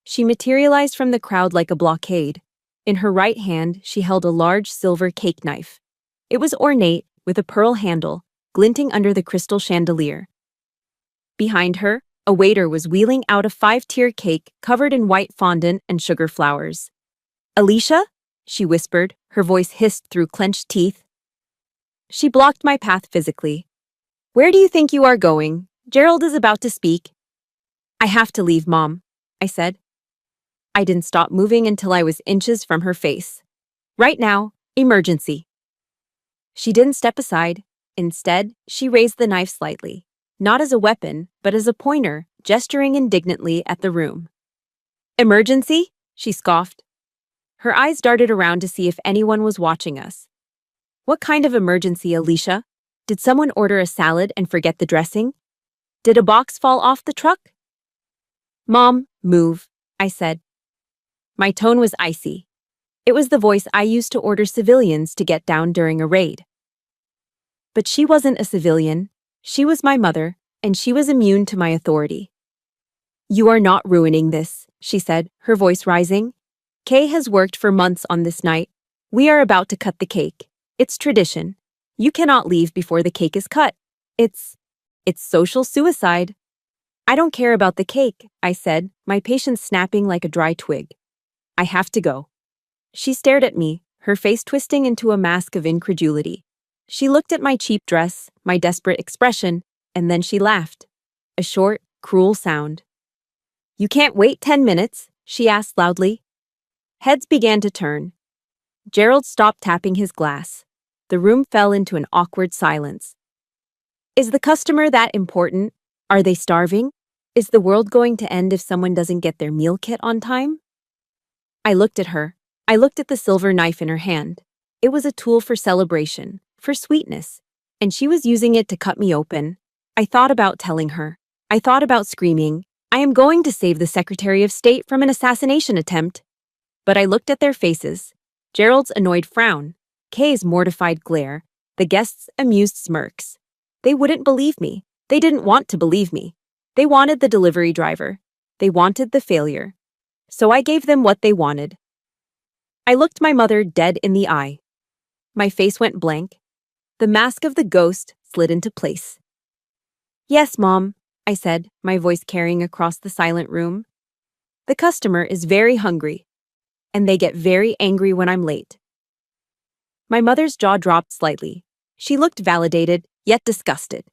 She materialized from the crowd like a blockade. In her right hand, she held a large silver cake knife. It was ornate, with a pearl handle, glinting under the crystal chandelier. Behind her, a waiter was wheeling out a 5-tier cake covered in white fondant and sugar flowers. "Alicia?" she whispered, her voice hissed through clenched teeth. She blocked my path physically. "Where do you think you are going? Gerald is about to speak." "I have to leave, Mom," I said. I didn't stop moving until I was inches from her face. "Right now, emergency." She didn't step aside. Instead, she raised the knife slightly, not as a weapon, but as a pointer, gesturing indignantly at the room. "Emergency?" she scoffed. Her eyes darted around to see if anyone was watching us. "What kind of emergency, Alicia? Did someone order a salad and forget the dressing? Did a box fall off the truck?" "Mom, move," I said. My tone was icy. It was the voice I used to order civilians to get down during a raid. But she wasn't a civilian. She was my mother, and she was immune to my authority. "You are not ruining this," she said, her voice rising. "Kay has worked for months on this night. We are about to cut the cake. It's tradition. You cannot leave before the cake is cut. It's social suicide." "I don't care about the cake," I said, my patience snapping like a dry twig. "I have to go." She stared at me, her face twisting into a mask of incredulity. She looked at my cheap dress, my desperate expression, and then she laughed. A short, cruel sound. "You can't wait 10 minutes?" she asked loudly. Heads began to turn. Gerald stopped tapping his glass. The room fell into an awkward silence. Is the customer that important? Are they starving? Is the world going to end if someone doesn't get their meal kit on time? I looked at her. I looked at the silver knife in her hand. It was a tool for celebration, for sweetness, and she was using it to cut me open. I thought about telling her. I thought about screaming, "I am going to save the Secretary of State from an assassination attempt." But I looked at their faces. Gerald's annoyed frown, Kay's mortified glare, the guests' amused smirks. They wouldn't believe me. They didn't want to believe me. They wanted the delivery driver. They wanted the failure. So I gave them what they wanted. I looked my mother dead in the eye. My face went blank. The mask of the ghost slid into place. "Yes, Mom," I said, my voice carrying across the silent room. "The customer is very hungry, and they get very angry when I'm late." My mother's jaw dropped slightly. She looked validated, yet disgusted.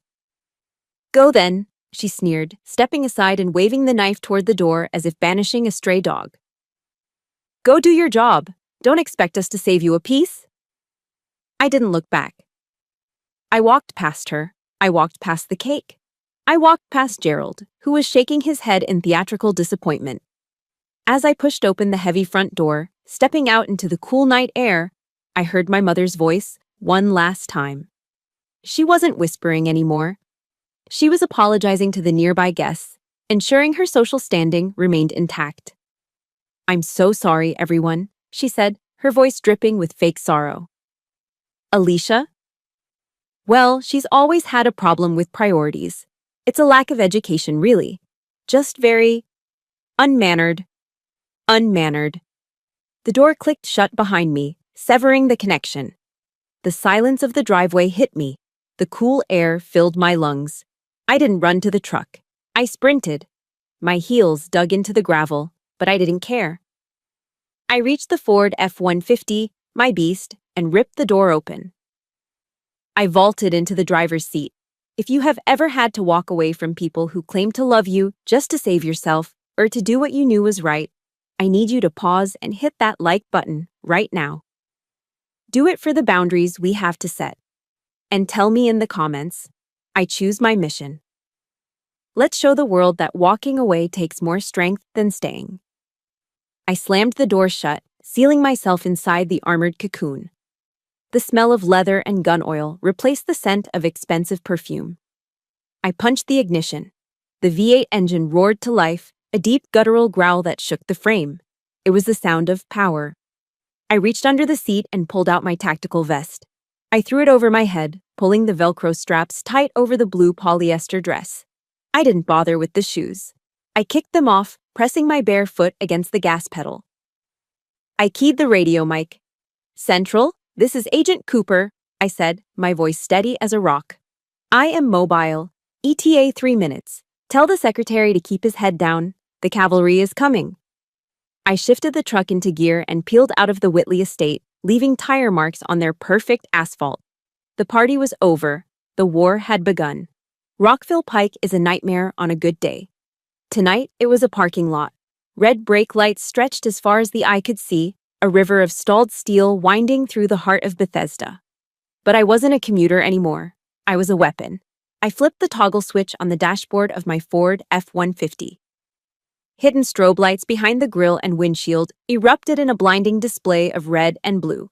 "Go then," she sneered, stepping aside and waving the knife toward the door as if banishing a stray dog. "Go do your job. Don't expect us to save you a piece." I didn't look back. I walked past her. I walked past the cake. I walked past Gerald, who was shaking his head in theatrical disappointment. As I pushed open the heavy front door, stepping out into the cool night air, I heard my mother's voice one last time. She wasn't whispering anymore. She was apologizing to the nearby guests, ensuring her social standing remained intact. "I'm so sorry, everyone," she said, her voice dripping with fake sorrow. "Alicia?" "Well, she's always had a problem with priorities. It's a lack of education, really. Just very unmannered. Unmannered." The door clicked shut behind me, severing the connection. The silence of the driveway hit me. The cool air filled my lungs. I didn't run to the truck. I sprinted. My heels dug into the gravel, but I didn't care. I reached the Ford F-150, my beast, and ripped the door open. I vaulted into the driver's seat. If you have ever had to walk away from people who claim to love you just to save yourself or to do what you knew was right, I need you to pause and hit that like button right now. Do it for the boundaries we have to set. And tell me in the comments, I choose my mission. Let's show the world that walking away takes more strength than staying. I slammed the door shut, sealing myself inside the armored cocoon. The smell of leather and gun oil replaced the scent of expensive perfume. I punched the ignition. The V8 engine roared to life, a deep guttural growl that shook the frame. It was the sound of power. I reached under the seat and pulled out my tactical vest. I threw it over my head, pulling the Velcro straps tight over the blue polyester dress. I didn't bother with the shoes. I kicked them off, pressing my bare foot against the gas pedal. I keyed the radio mic. "Central, this is Agent Cooper," I said, my voice steady as a rock. "I am mobile. ETA 3 minutes. Tell the secretary to keep his head down. The cavalry is coming." I shifted the truck into gear and peeled out of the Whitley estate, leaving tire marks on their perfect asphalt. The party was over. The war had begun. Rockville Pike is a nightmare on a good day. Tonight, it was a parking lot. Red brake lights stretched as far as the eye could see, a river of stalled steel winding through the heart of Bethesda. But I wasn't a commuter anymore. I was a weapon. I flipped the toggle switch on the dashboard of my Ford F-150. Hidden strobe lights behind the grille and windshield erupted in a blinding display of red and blue.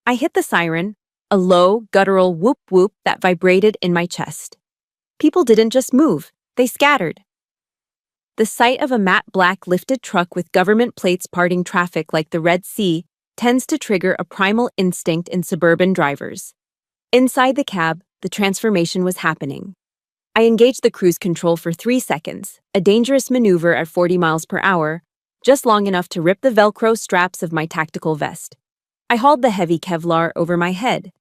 I hit the siren, a low, guttural whoop-whoop that vibrated in my chest. People didn't just move, they scattered. The sight of a matte black lifted truck with government plates parting traffic like the Red Sea tends to trigger a primal instinct in suburban drivers. Inside the cab, the transformation was happening. I engaged the cruise control for 3 seconds, a dangerous maneuver at 40 miles per hour, just long enough to rip the Velcro straps of my tactical vest. I hauled the heavy Kevlar over my head.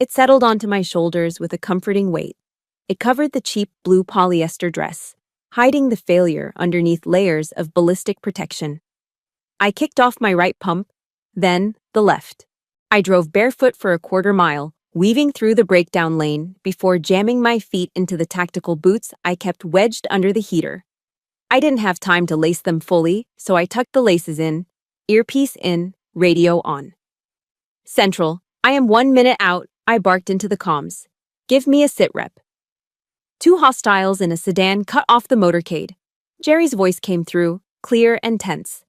It settled onto my shoulders with a comforting weight. It covered the cheap blue polyester dress, hiding the failure underneath layers of ballistic protection. I kicked off my right pump, then the left. I drove barefoot for a quarter mile, weaving through the breakdown lane before jamming my feet into the tactical boots I kept wedged under the heater. I didn't have time to lace them fully, so I tucked the laces in, earpiece in, radio on. "Central, I am 1 minute out," I barked into the comms. "Give me a sit rep." 2 hostiles in a sedan cut off the motorcade. Jerry's voice came through, clear and tense.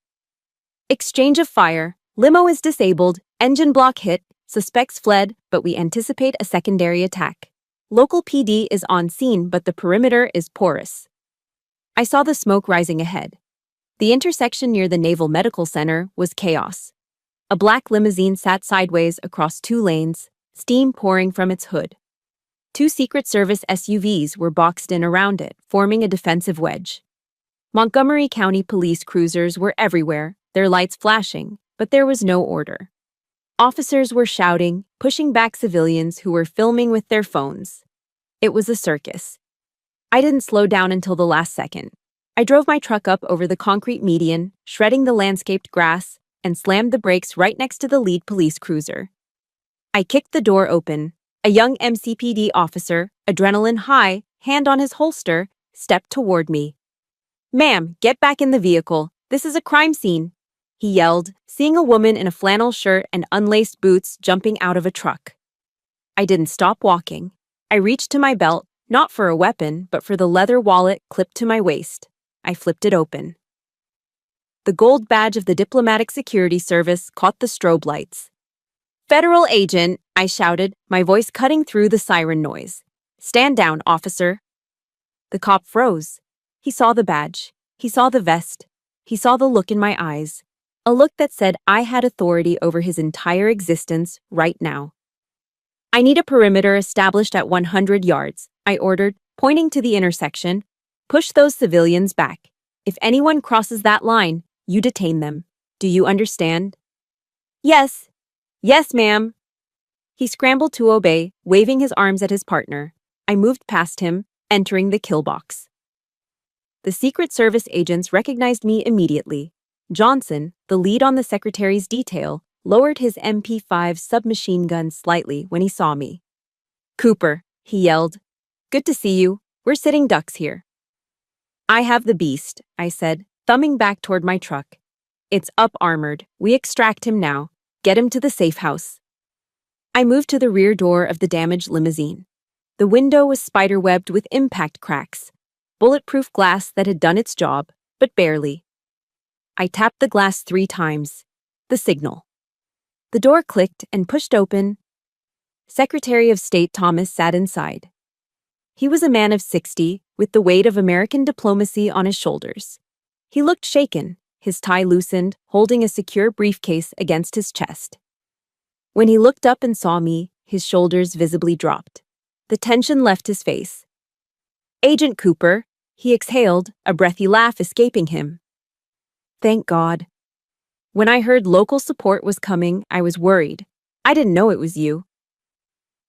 "Exchange of fire. Limo is disabled. Engine block hit. Suspects fled, but we anticipate a secondary attack. Local PD is on scene, but the perimeter is porous." I saw the smoke rising ahead. The intersection near the Naval Medical Center was chaos. A black limousine sat sideways across 2 lanes, steam pouring from its hood. 2 Secret Service SUVs were boxed in around it, forming a defensive wedge. Montgomery County police cruisers were everywhere, their lights flashing, but there was no order. Officers were shouting, pushing back civilians who were filming with their phones. It was a circus. I didn't slow down until the last second. I drove my truck up over the concrete median, shredding the landscaped grass, and slammed the brakes right next to the lead police cruiser. I kicked the door open. A young MCPD officer, adrenaline high, hand on his holster, stepped toward me. "Ma'am, get back in the vehicle. This is a crime scene," he yelled, seeing a woman in a flannel shirt and unlaced boots jumping out of a truck. I didn't stop walking. I reached to my belt, not for a weapon, but for the leather wallet clipped to my waist. I flipped it open. The gold badge of the Diplomatic Security Service caught the strobe lights. "Federal agent," I shouted, my voice cutting through the siren noise. "Stand down, officer." The cop froze. He saw the badge. He saw the vest. He saw the look in my eyes. A look that said I had authority over his entire existence right now. "I need a perimeter established at 100 yards, I ordered, pointing to the intersection. "Push those civilians back. If anyone crosses that line, you detain them. Do you understand?" "Yes. Yes, ma'am." He scrambled to obey, waving his arms at his partner. I moved past him, entering the kill box. The Secret Service agents recognized me immediately. Johnson, the lead on the secretary's detail, lowered his MP5 submachine gun slightly when he saw me. "Cooper," he yelled. "Good to see you. We're sitting ducks here." "I have the beast," I said, thumbing back toward my truck. "It's up armored. We extract him now. Get him to the safe house." I moved to the rear door of the damaged limousine. The window was spiderwebbed with impact cracks. bulletproof glass that had done its job, but barely. I tapped the glass 3 times. The signal. The door clicked and pushed open. Secretary of State Thomas sat inside. He was a man of 60, with the weight of American diplomacy on his shoulders. He looked shaken, his tie loosened, holding a secure briefcase against his chest. When he looked up and saw me, his shoulders visibly dropped. The tension left his face. "Agent Cooper," he exhaled, a breathy laugh escaping him. Thank God. When I heard local support was coming, I was worried. I didn't know it was you.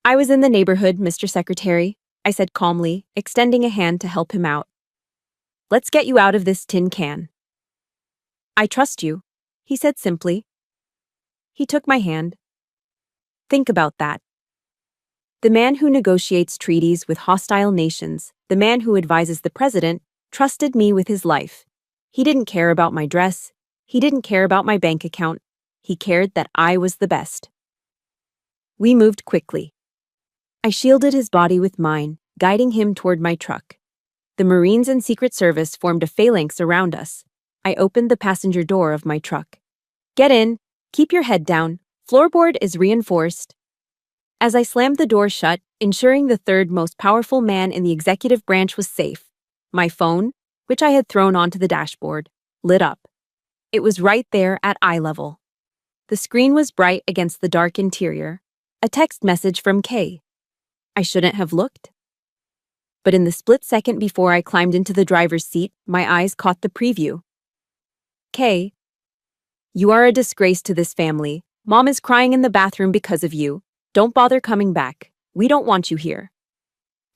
"I was in the neighborhood, Mr. Secretary," I said calmly, extending a hand to help him out. "Let's get you out of this tin can." "I trust you," he said simply. He took my hand. Think about that. The man who negotiates treaties with hostile nations, the man who advises the president, trusted me with his life. He didn't care about my dress. He didn't care about my bank account. He cared that I was the best. We moved quickly. I shielded his body with mine, guiding him toward my truck. The Marines and Secret Service formed a phalanx around us. I opened the passenger door of my truck. "Get in. Keep your head down. Floorboard is reinforced." As I slammed the door shut, ensuring the third most powerful man in the executive branch was safe, my phone, which I had thrown onto the dashboard, lit up. It was right there at eye level. The screen was bright against the dark interior. A text message from Kay. I shouldn't have looked. But in the split second before I climbed into the driver's seat, my eyes caught the preview. "Kay, you are a disgrace to this family. Mom is crying in the bathroom because of you. Don't bother coming back. We don't want you here."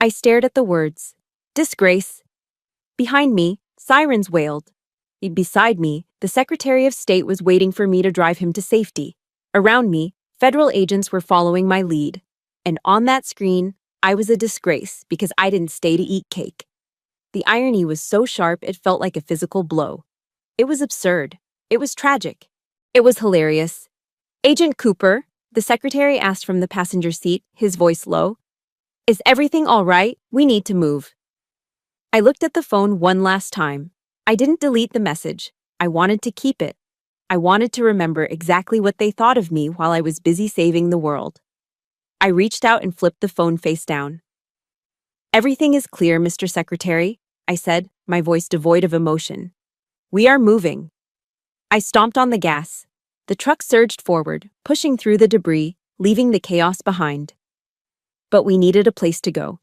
I stared at the words. Disgrace. Behind me, sirens wailed. Beside me, the Secretary of State was waiting for me to drive him to safety. Around me, federal agents were following my lead. And on that screen, I was a disgrace because I didn't stay to eat cake. The irony was so sharp it felt like a physical blow. It was absurd. It was tragic. It was hilarious. "Agent Cooper," the secretary asked from the passenger seat, his voice low. "Is everything all right? We need to move." I looked at the phone one last time. I didn't delete the message. I wanted to keep it. I wanted to remember exactly what they thought of me while I was busy saving the world. I reached out and flipped the phone face down. "Everything is clear, Mr. Secretary," I said, my voice devoid of emotion. "We are moving." I stomped on the gas. The truck surged forward, pushing through the debris, leaving the chaos behind. But we needed a place to go.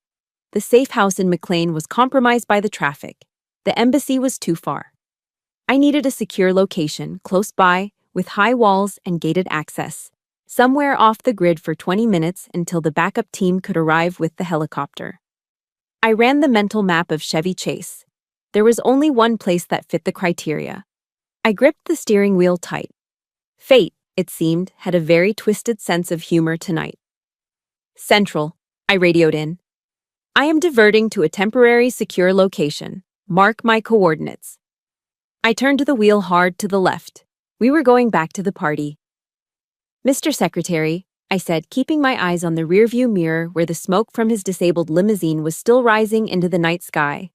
The safe house in McLean was compromised by the traffic. The embassy was too far. I needed a secure location, close by, with high walls and gated access. Somewhere off the grid for 20 minutes until the backup team could arrive with the helicopter. I ran the mental map of Chevy Chase. There was only one place that fit the criteria. I gripped the steering wheel tight. Fate, it seemed, had a very twisted sense of humor tonight. "Central," I radioed in. "I am diverting to a temporary secure location. Mark my coordinates." I turned the wheel hard to the left. We were going back to the party. "Mr. Secretary," I said, keeping my eyes on the rearview mirror where the smoke from his disabled limousine was still rising into the night sky.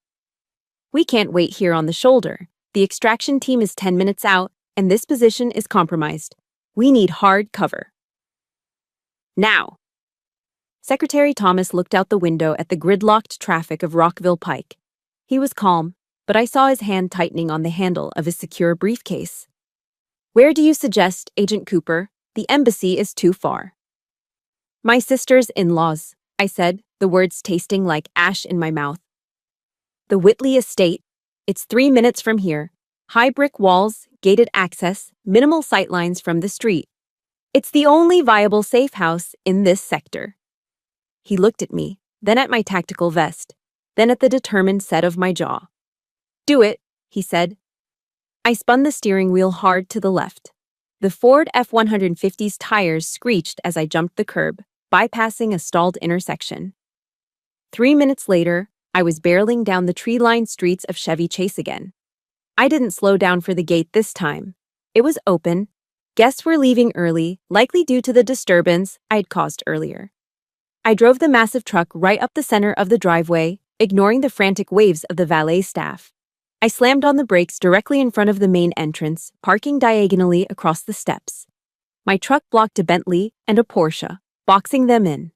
"We can't wait here on the shoulder. The extraction team is 10 minutes out, and this position is compromised. We need hard cover. Now." Secretary Thomas looked out the window at the gridlocked traffic of Rockville Pike. He was calm, but I saw his hand tightening on the handle of his secure briefcase. "Where do you suggest, Agent Cooper? The embassy is too far." "My sister's in-laws," I said, the words tasting like ash in my mouth. "The Whitley estate. It's 3 minutes from here. High brick walls, gated access, minimal sightlines from the street. It's the only viable safe house in this sector." He looked at me, then at my tactical vest, then at the determined set of my jaw. "Do it," he said. I spun the steering wheel hard to the left. The Ford F-150's tires screeched as I jumped the curb, bypassing a stalled intersection. 3 minutes later, I was barreling down the tree-lined streets of Chevy Chase again. I didn't slow down for the gate this time. It was open. Guests were leaving early, likely due to the disturbance I had caused earlier. I drove the massive truck right up the center of the driveway, ignoring the frantic waves of the valet staff. I slammed on the brakes directly in front of the main entrance, parking diagonally across the steps. My truck blocked a Bentley and a Porsche, boxing them in.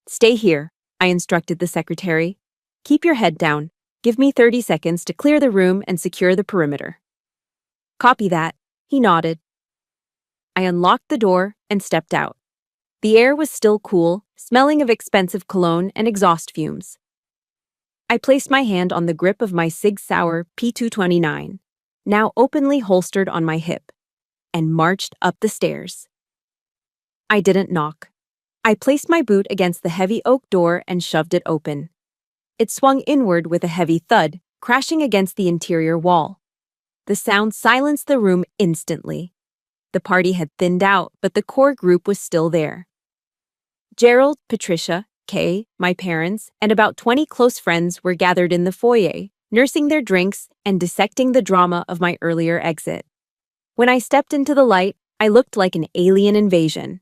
"Stay here," I instructed the secretary. "Keep your head down. Give me 30 seconds to clear the room and secure the perimeter." "Copy that," he nodded. I unlocked the door and stepped out. The air was still cool, smelling of expensive cologne and exhaust fumes. I placed my hand on the grip of my Sig Sauer P229, now openly holstered on my hip, and marched up the stairs. I didn't knock. I placed my boot against the heavy oak door and shoved it open. It swung inward with a heavy thud, crashing against the interior wall. The sound silenced the room instantly. The party had thinned out, but the core group was still there. Gerald, Patricia, Kay, my parents, and about 20 close friends were gathered in the foyer, nursing their drinks and dissecting the drama of my earlier exit. When I stepped into the light, I looked like an alien invasion.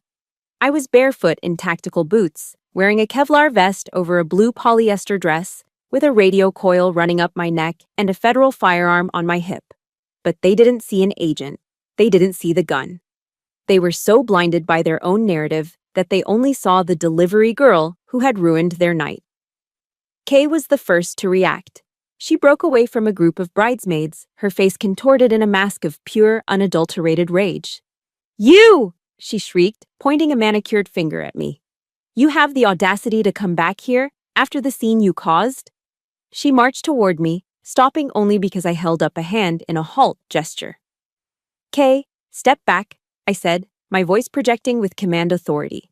I was barefoot in tactical boots, wearing a Kevlar vest over a blue polyester dress, with a radio coil running up my neck and a federal firearm on my hip. But they didn't see an agent. They didn't see the gun. They were so blinded by their own narrative that they only saw the delivery girl who had ruined their night. Kay was the first to react. She broke away from a group of bridesmaids, her face contorted in a mask of pure, unadulterated rage. "You!" she shrieked, pointing a manicured finger at me. "You have the audacity to come back here after the scene you caused?" She marched toward me, stopping only because I held up a hand in a halt gesture. "Kay, step back," I said, my voice projecting with command authority.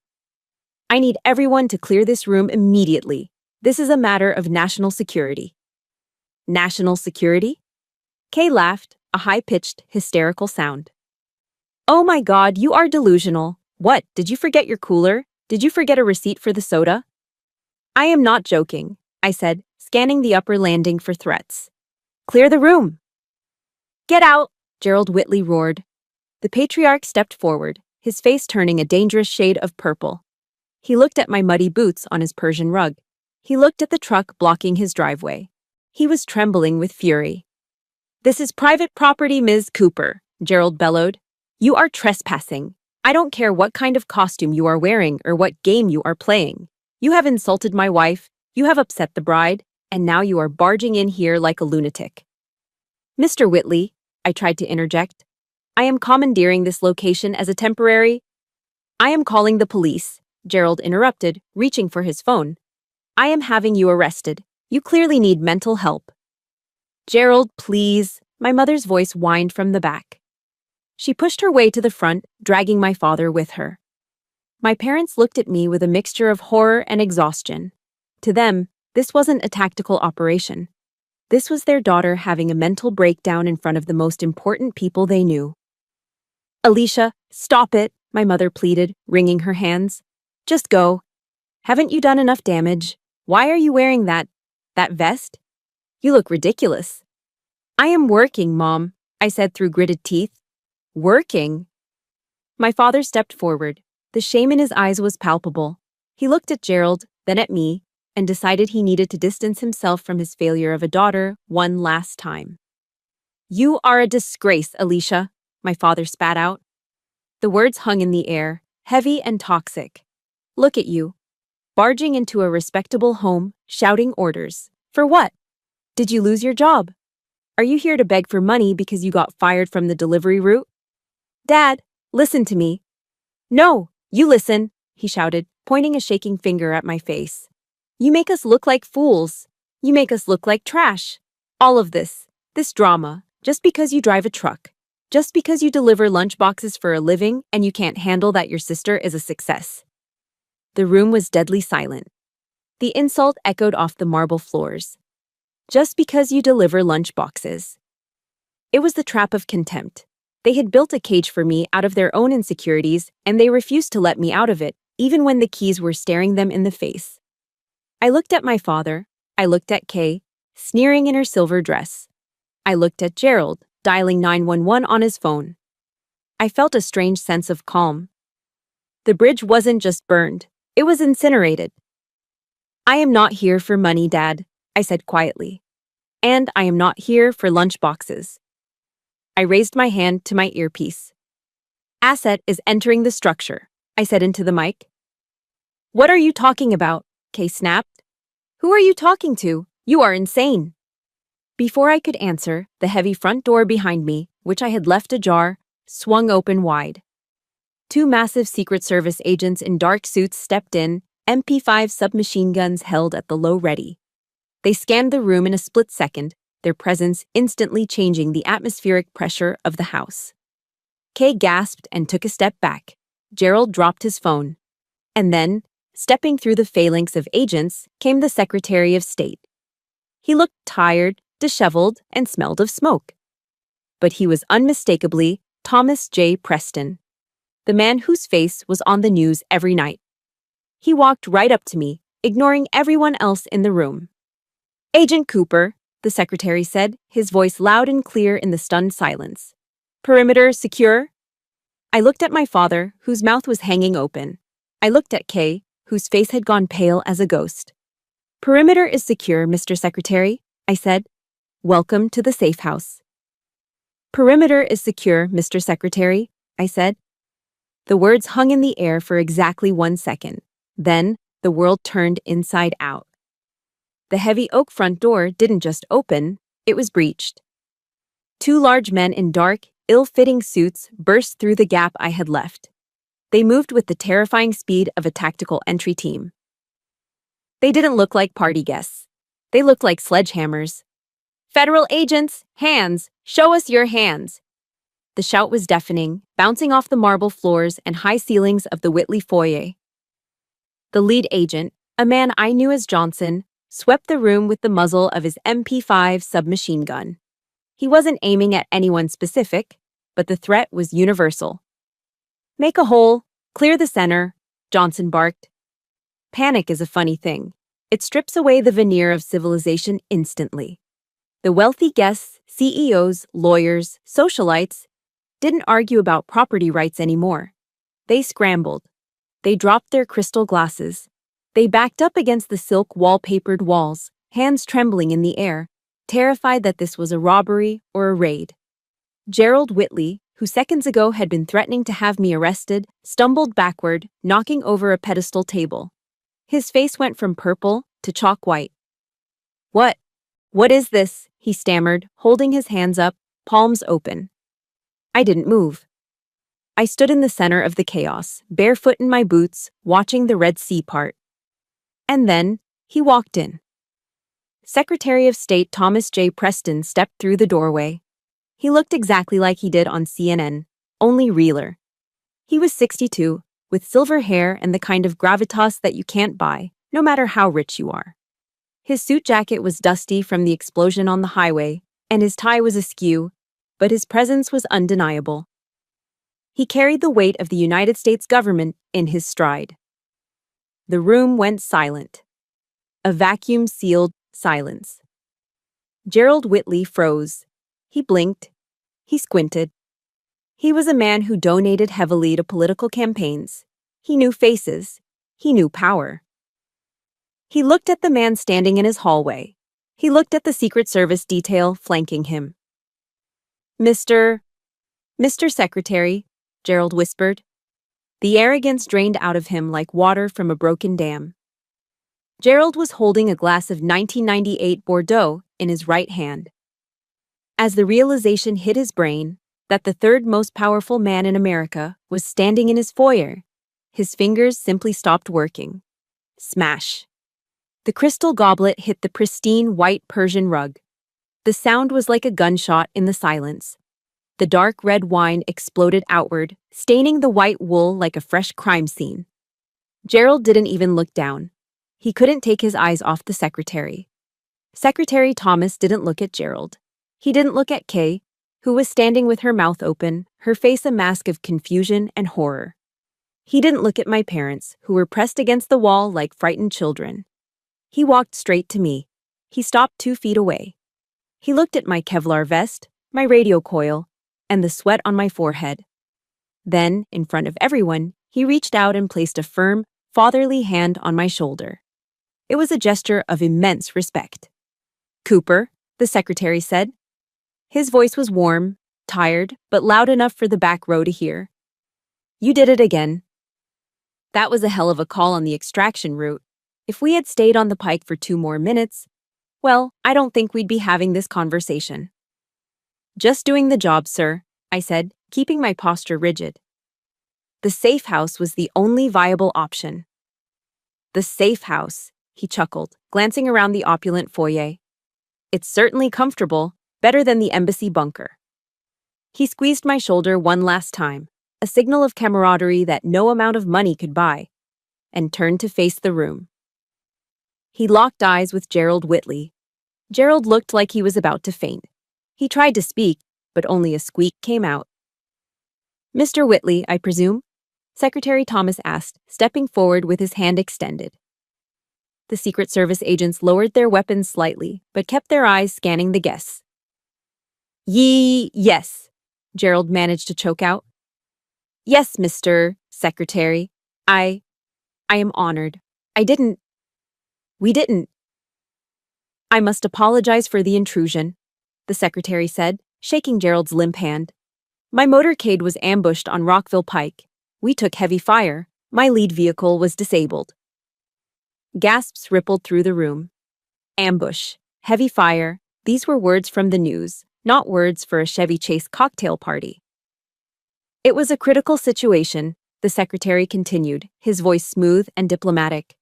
"I need everyone to clear this room immediately. This is a matter of national security." "National security?" Kay laughed, a high-pitched, hysterical sound. "Oh my God, you are delusional. What, did you forget your cooler? Did you forget a receipt for the soda?" "I am not joking," I said, scanning the upper landing for threats. "Clear the room." "Get out," Gerald Whitley roared. The patriarch stepped forward, his face turning a dangerous shade of purple. He looked at my muddy boots on his Persian rug. He looked at the truck blocking his driveway. He was trembling with fury. "This is private property, Ms. Cooper," Gerald bellowed. "You are trespassing. I don't care what kind of costume you are wearing or what game you are playing. You have insulted my wife, you have upset the bride, and now you are barging in here like a lunatic." "Mr. Whitley," I tried to interject, "I am commandeering this location as a temporary—" "I am calling the police," Gerald interrupted, reaching for his phone. "I am having you arrested. You clearly need mental help." "Gerald, please," my mother's voice whined from the back. She pushed her way to the front, dragging my father with her. My parents looked at me with a mixture of horror and exhaustion. To them, this wasn't a tactical operation. This was their daughter having a mental breakdown in front of the most important people they knew. "Alicia, stop it," my mother pleaded, wringing her hands. "Just go. Haven't you done enough damage? Why are you wearing that vest? You look ridiculous." "I am working, Mom," I said through gritted teeth. "Working?" My father stepped forward. The shame in his eyes was palpable. He looked at Gerald, then at me, and decided he needed to distance himself from his failure of a daughter one last time. "You are a disgrace, Alicia," my father spat out. The words hung in the air, heavy and toxic. "Look at you, barging into a respectable home, shouting orders. For what? Did you lose your job? Are you here to beg for money because you got fired from the delivery route? Dad, listen to me." "No, you listen," he shouted, pointing a shaking finger at my face. "You make us look like fools. You make us look like trash. All of this drama, just because you drive a truck. Just because you deliver lunchboxes for a living and you can't handle that your sister is a success." The room was deadly silent. The insult echoed off the marble floors. Just because you deliver lunchboxes. It was the trap of contempt. They had built a cage for me out of their own insecurities, and they refused to let me out of it, even when the keys were staring them in the face. I looked at my father. I looked at Kay, sneering in her silver dress. I looked at Gerald, dialing 911 on his phone. I felt a strange sense of calm. The bridge wasn't just burned, it was incinerated. "I am not here for money, Dad," I said quietly. And I am not here for lunch boxes. I raised my hand to my earpiece. Asset is entering the structure, I said into the mic. What are you talking about? Kay snapped. Who are you talking to? You are insane. Before I could answer, the heavy front door behind me, which I had left ajar, swung open wide. Two massive Secret Service agents in dark suits stepped in, MP5 submachine guns held at the low ready. They scanned the room in a split second, their presence instantly changing the atmospheric pressure of the house. Kay gasped and took a step back. Gerald dropped his phone. And then, stepping through the phalanx of agents, came the Secretary of State. He looked tired, disheveled, and smelled of smoke. But he was unmistakably Thomas J. Preston, the man whose face was on the news every night. He walked right up to me, ignoring everyone else in the room. Agent Cooper, the secretary said, his voice loud and clear in the stunned silence. Perimeter secure? I looked at my father, whose mouth was hanging open. I looked at Kay, whose face had gone pale as a ghost. Perimeter is secure, Mr. Secretary, I said. Welcome to the safe house. Perimeter is secure, Mr. Secretary, I said. The words hung in the air for exactly 1 second. Then, the world turned inside out. The heavy oak front door didn't just open, it was breached. Two large men in dark, ill-fitting suits burst through the gap I had left. They moved with the terrifying speed of a tactical entry team. They didn't look like party guests. They looked like sledgehammers. Federal agents, hands! Show us your hands! The shout was deafening, bouncing off the marble floors and high ceilings of the Whitley foyer. The lead agent, a man I knew as Johnson, swept the room with the muzzle of his MP5 submachine gun. He wasn't aiming at anyone specific, but the threat was universal. Make a hole, clear the center, Johnson barked. Panic is a funny thing. It strips away the veneer of civilization instantly. The wealthy guests, CEOs, lawyers, socialites, didn't argue about property rights anymore. They scrambled. They dropped their crystal glasses. They backed up against the silk wallpapered walls, hands trembling in the air, terrified that this was a robbery or a raid. Gerald Whitley, who seconds ago had been threatening to have me arrested, stumbled backward, knocking over a pedestal table. His face went from purple to chalk white. What is this? He stammered, holding his hands up, palms open. I didn't move. I stood in the center of the chaos, barefoot in my boots, watching the Red Sea part. And then, he walked in. Secretary of State Thomas J. Preston stepped through the doorway. He looked exactly like he did on CNN, only realer. He was 62, with silver hair and the kind of gravitas that you can't buy, no matter how rich you are. His suit jacket was dusty from the explosion on the highway, and his tie was askew, but his presence was undeniable. He carried the weight of the United States government in his stride. The room went silent. A vacuum-sealed silence. Gerald Whitley froze. He blinked. He squinted. He was a man who donated heavily to political campaigns. He knew faces. He knew power. He looked at the man standing in his hallway. He looked at the Secret Service detail flanking him. Mr. Secretary, Gerald whispered. The arrogance drained out of him like water from a broken dam. Gerald was holding a glass of 1998 Bordeaux in his right hand. As the realization hit his brain that the third most powerful man in America was standing in his foyer, his fingers simply stopped working. Smash. The crystal goblet hit the pristine white Persian rug. The sound was like a gunshot in the silence. The dark red wine exploded outward, staining the white wool like a fresh crime scene. Gerald didn't even look down. He couldn't take his eyes off the secretary. Secretary Thomas didn't look at Gerald. He didn't look at Kay, who was standing with her mouth open, her face a mask of confusion and horror. He didn't look at my parents, who were pressed against the wall like frightened children. He walked straight to me. He stopped 2 feet away. He looked at my Kevlar vest, my radio coil, and the sweat on my forehead. Then, in front of everyone, he reached out and placed a firm, fatherly hand on my shoulder. It was a gesture of immense respect. Cooper, the secretary said. His voice was warm, tired, but loud enough for the back row to hear. You did it again. That was a hell of a call on the extraction route. If we had stayed on the pike for 2 more minutes, well, I don't think we'd be having this conversation. Just doing the job, sir, I said, keeping my posture rigid. The safe house was the only viable option. The safe house, he chuckled, glancing around the opulent foyer. It's certainly comfortable, better than the embassy bunker. He squeezed my shoulder one last time, a signal of camaraderie that no amount of money could buy, and turned to face the room. He locked eyes with Gerald Whitley. Gerald looked like he was about to faint. He tried to speak, but only a squeak came out. Mr. Whitley, I presume? Secretary Thomas asked, stepping forward with his hand extended. The Secret Service agents lowered their weapons slightly, but kept their eyes scanning the guests. Yes, Gerald managed to choke out. Yes, Mr. Secretary. I am honored. We didn't. I must apologize for the intrusion, the secretary said, shaking Gerald's limp hand. My motorcade was ambushed on Rockville Pike. We took heavy fire. My lead vehicle was disabled. Gasps rippled through the room. Ambush, heavy fire, these were words from the news, not words for a Chevy Chase cocktail party. It was a critical situation, the secretary continued, his voice smooth and diplomatic.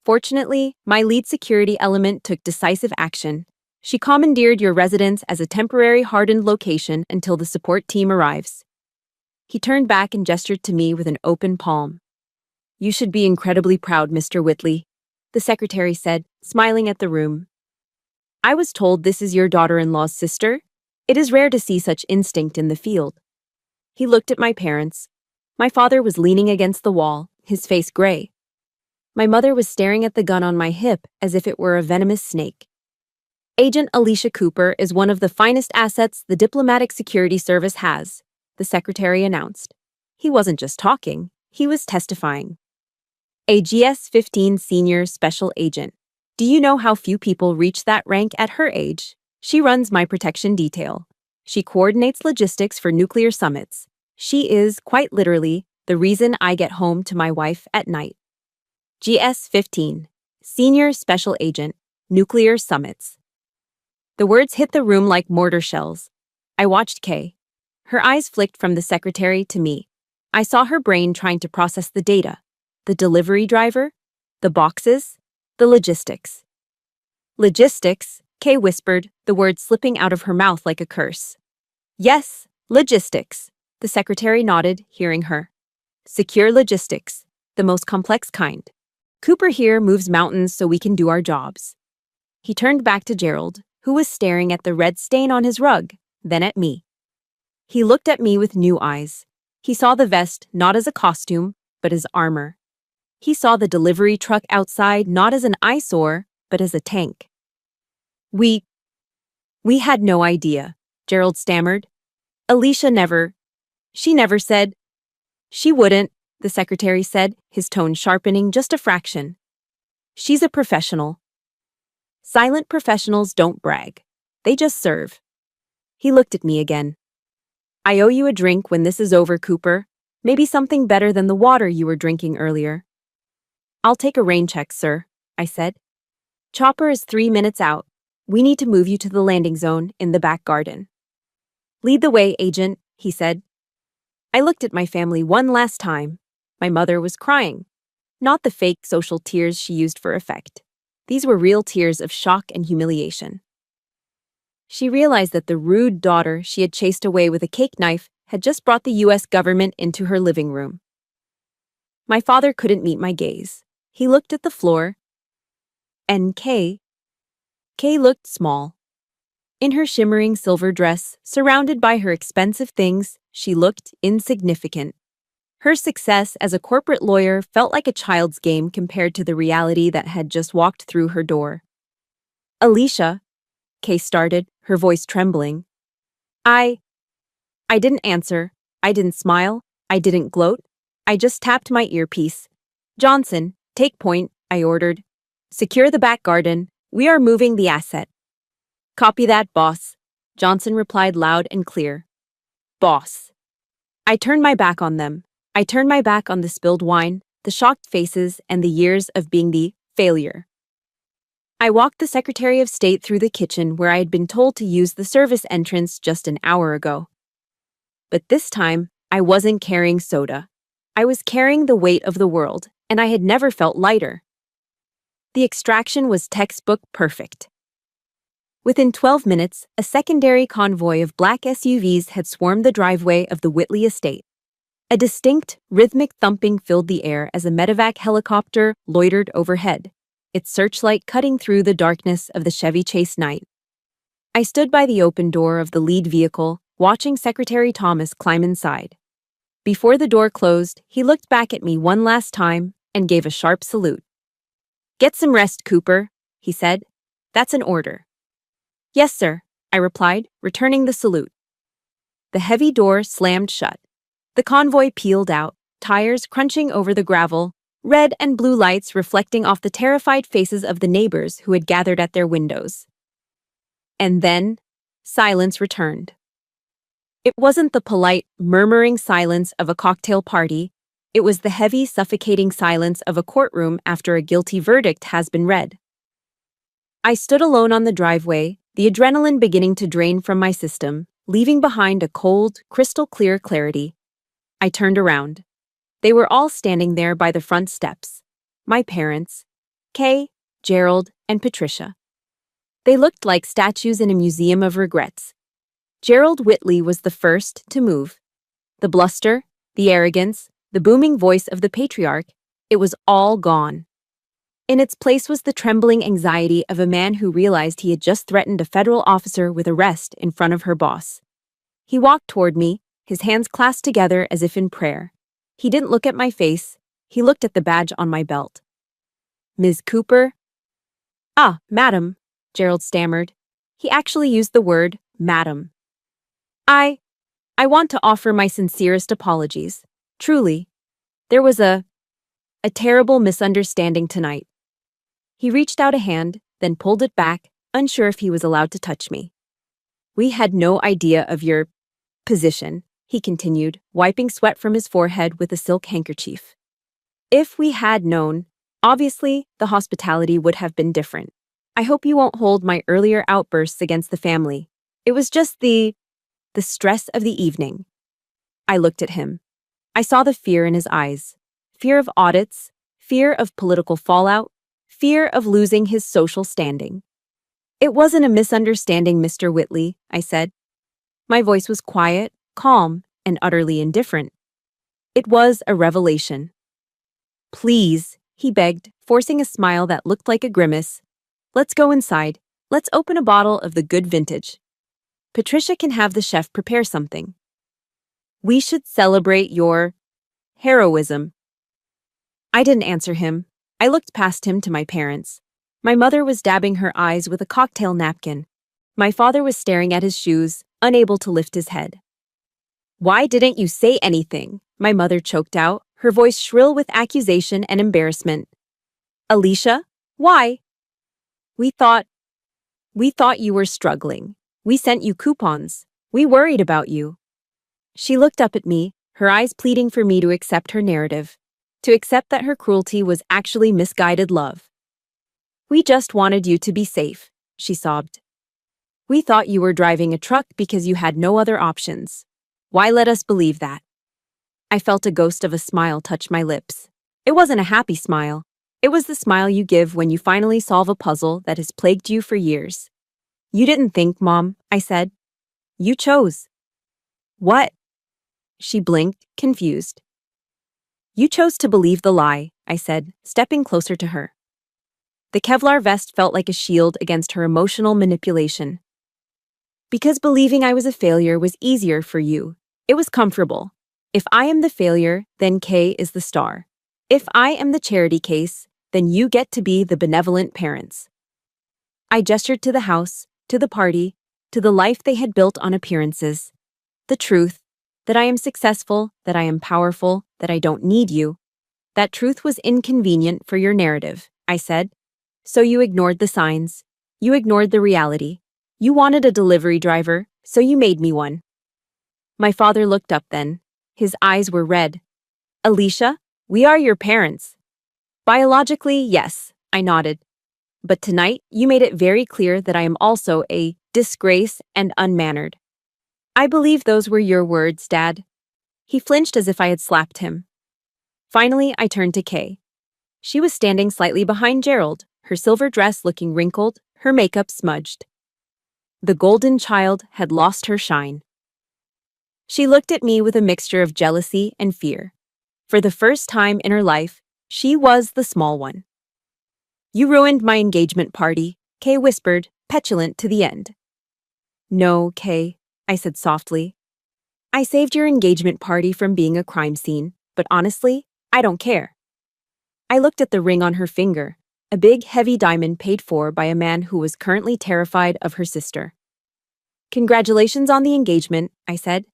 Fortunately, my lead security element took decisive action. She commandeered your residence as a temporary hardened location until the support team arrives. He turned back and gestured to me with an open palm. You should be incredibly proud, Mr. Whitley, the secretary said, smiling at the room. I was told this is your daughter-in-law's sister. It is rare to see such instinct in the field. He looked at my parents. My father was leaning against the wall, his face gray. My mother was staring at the gun on my hip as if it were a venomous snake. Agent Alicia Cooper is one of the finest assets the Diplomatic Security Service has, the secretary announced. He wasn't just talking, he was testifying. A GS-15 senior special agent. Do you know how few people reach that rank at her age? She runs my protection detail. She coordinates logistics for nuclear summits. She is, quite literally, the reason I get home to my wife at night. GS-15, Senior Special Agent, Nuclear Summits. The words hit the room like mortar shells. I watched Kay. Her eyes flicked from the secretary to me. I saw her brain trying to process the data, the delivery driver, the boxes, the logistics. Logistics, Kay whispered, the word slipping out of her mouth like a curse. Yes, logistics, the secretary nodded, hearing her. Secure logistics, the most complex kind. Cooper here moves mountains so we can do our jobs. He turned back to Gerald, who was staring at the red stain on his rug, then at me. He looked at me with new eyes. He saw the vest not as a costume, but as armor. He saw the delivery truck outside not as an eyesore, but as a tank. We had no idea, Gerald stammered. Alicia she never said. She wouldn't, the secretary said, his tone sharpening just a fraction. She's a professional. Silent professionals don't brag. They just serve. He looked at me again. I owe you a drink when this is over, Cooper. Maybe something better than the water you were drinking earlier. I'll take a rain check, sir, I said. Chopper is 3 minutes out. We need to move you to the landing zone in the back garden. Lead the way, agent, he said. I looked at my family one last time. My mother was crying. Not the fake social tears she used for effect. These were real tears of shock and humiliation. She realized that the rude daughter she had chased away with a cake knife had just brought the U.S. government into her living room. My father couldn't meet my gaze. He looked at the floor. And Kay looked small. In her shimmering silver dress, surrounded by her expensive things, she looked insignificant. Her success as a corporate lawyer felt like a child's game compared to the reality that had just walked through her door. Alicia, Kay started, her voice trembling. I didn't answer. I didn't smile. I didn't gloat. I just tapped my earpiece. Johnson, take point, I ordered. Secure the back garden. We are moving the asset. Copy that, boss, Johnson replied loud and clear. Boss. I turned my back on them. I turned my back on the spilled wine, the shocked faces, and the years of being the failure. I walked the Secretary of State through the kitchen where I had been told to use the service entrance just an hour ago. But this time, I wasn't carrying soda. I was carrying the weight of the world, and I had never felt lighter. The extraction was textbook perfect. Within 12 minutes, a secondary convoy of black SUVs had swarmed the driveway of the Whitley estate. A distinct, rhythmic thumping filled the air as a medevac helicopter loitered overhead, its searchlight cutting through the darkness of the Chevy Chase night. I stood by the open door of the lead vehicle, watching Secretary Thomas climb inside. Before the door closed, he looked back at me one last time and gave a sharp salute. "Get some rest, Cooper," he said. "That's an order." "Yes, sir," I replied, returning the salute. The heavy door slammed shut. The convoy peeled out, tires crunching over the gravel, red and blue lights reflecting off the terrified faces of the neighbors who had gathered at their windows. And then, silence returned. It wasn't the polite, murmuring silence of a cocktail party. It was the heavy, suffocating silence of a courtroom after a guilty verdict has been read. I stood alone on the driveway, the adrenaline beginning to drain from my system, leaving behind a cold, crystal-clear clarity. I turned around. They were all standing there by the front steps. My parents, Kay, Gerald, and Patricia. They looked like statues in a museum of regrets. Gerald Whitley was the first to move. The bluster, the arrogance, the booming voice of the patriarch, it was all gone. In its place was the trembling anxiety of a man who realized he had just threatened a federal officer with arrest in front of her boss. He walked toward me, his hands clasped together as if in prayer. He didn't look at my face, he looked at the badge on my belt. "Ms. Cooper?" "Ah, madam," Gerald stammered. He actually used the word, madam. I want to offer my sincerest apologies. Truly. There was a terrible misunderstanding tonight." He reached out a hand, then pulled it back, unsure if he was allowed to touch me. "We had no idea of your position," he continued, wiping sweat from his forehead with a silk handkerchief. "If we had known, obviously, the hospitality would have been different. I hope you won't hold my earlier outbursts against the family. It was just the stress of the evening." I looked at him. I saw the fear in his eyes. Fear of audits, fear of political fallout, fear of losing his social standing. "It wasn't a misunderstanding, Mr. Whitley," I said. My voice was quiet, calm, and utterly indifferent. "It was a revelation." "Please," he begged, forcing a smile that looked like a grimace. "Let's go inside. Let's open a bottle of the good vintage. Patricia can have the chef prepare something. We should celebrate your heroism." I didn't answer him. I looked past him to my parents. My mother was dabbing her eyes with a cocktail napkin. My father was staring at his shoes, unable to lift his head. "Why didn't you say anything?" my mother choked out, her voice shrill with accusation and embarrassment. "Alicia, why?" We thought you were struggling. We sent you coupons. We worried about you." She looked up at me, her eyes pleading for me to accept her narrative, to accept that her cruelty was actually misguided love. "We just wanted you to be safe," she sobbed. "We thought you were driving a truck because you had no other options. Why let us believe that?" I felt a ghost of a smile touch my lips. It wasn't a happy smile. It was the smile you give when you finally solve a puzzle that has plagued you for years. "You didn't think, Mom," I said. "You chose." "What?" She blinked, confused. "You chose to believe the lie," I said, stepping closer to her. The Kevlar vest felt like a shield against her emotional manipulation. "Because believing I was a failure was easier for you. It was comfortable. If I am the failure, then Kay is the star. If I am the charity case, then you get to be the benevolent parents." I gestured to the house, to the party, to the life they had built on appearances. The truth, that I am successful, that I am powerful, that I don't need you. That truth was inconvenient for your narrative, I said. So you ignored the signs. You ignored the reality. You wanted a delivery driver, so you made me one. My father looked up then. His eyes were red. Alicia, we are your parents. Biologically, yes, I nodded. But tonight, you made it very clear that I am also a disgrace and unmannered. I believe those were your words, Dad. He flinched as if I had slapped him. Finally, I turned to Kay. She was standing slightly behind Gerald, her silver dress looking wrinkled, her makeup smudged. The golden child had lost her shine. She looked at me with a mixture of jealousy and fear. For the first time in her life, she was the small one. You ruined my engagement party, Kay whispered, petulant to the end. No, Kay, I said softly. I saved your engagement party from being a crime scene, but honestly, I don't care. I looked at the ring on her finger, a big, heavy diamond paid for by a man who was currently terrified of her sister. Congratulations on the engagement, I said.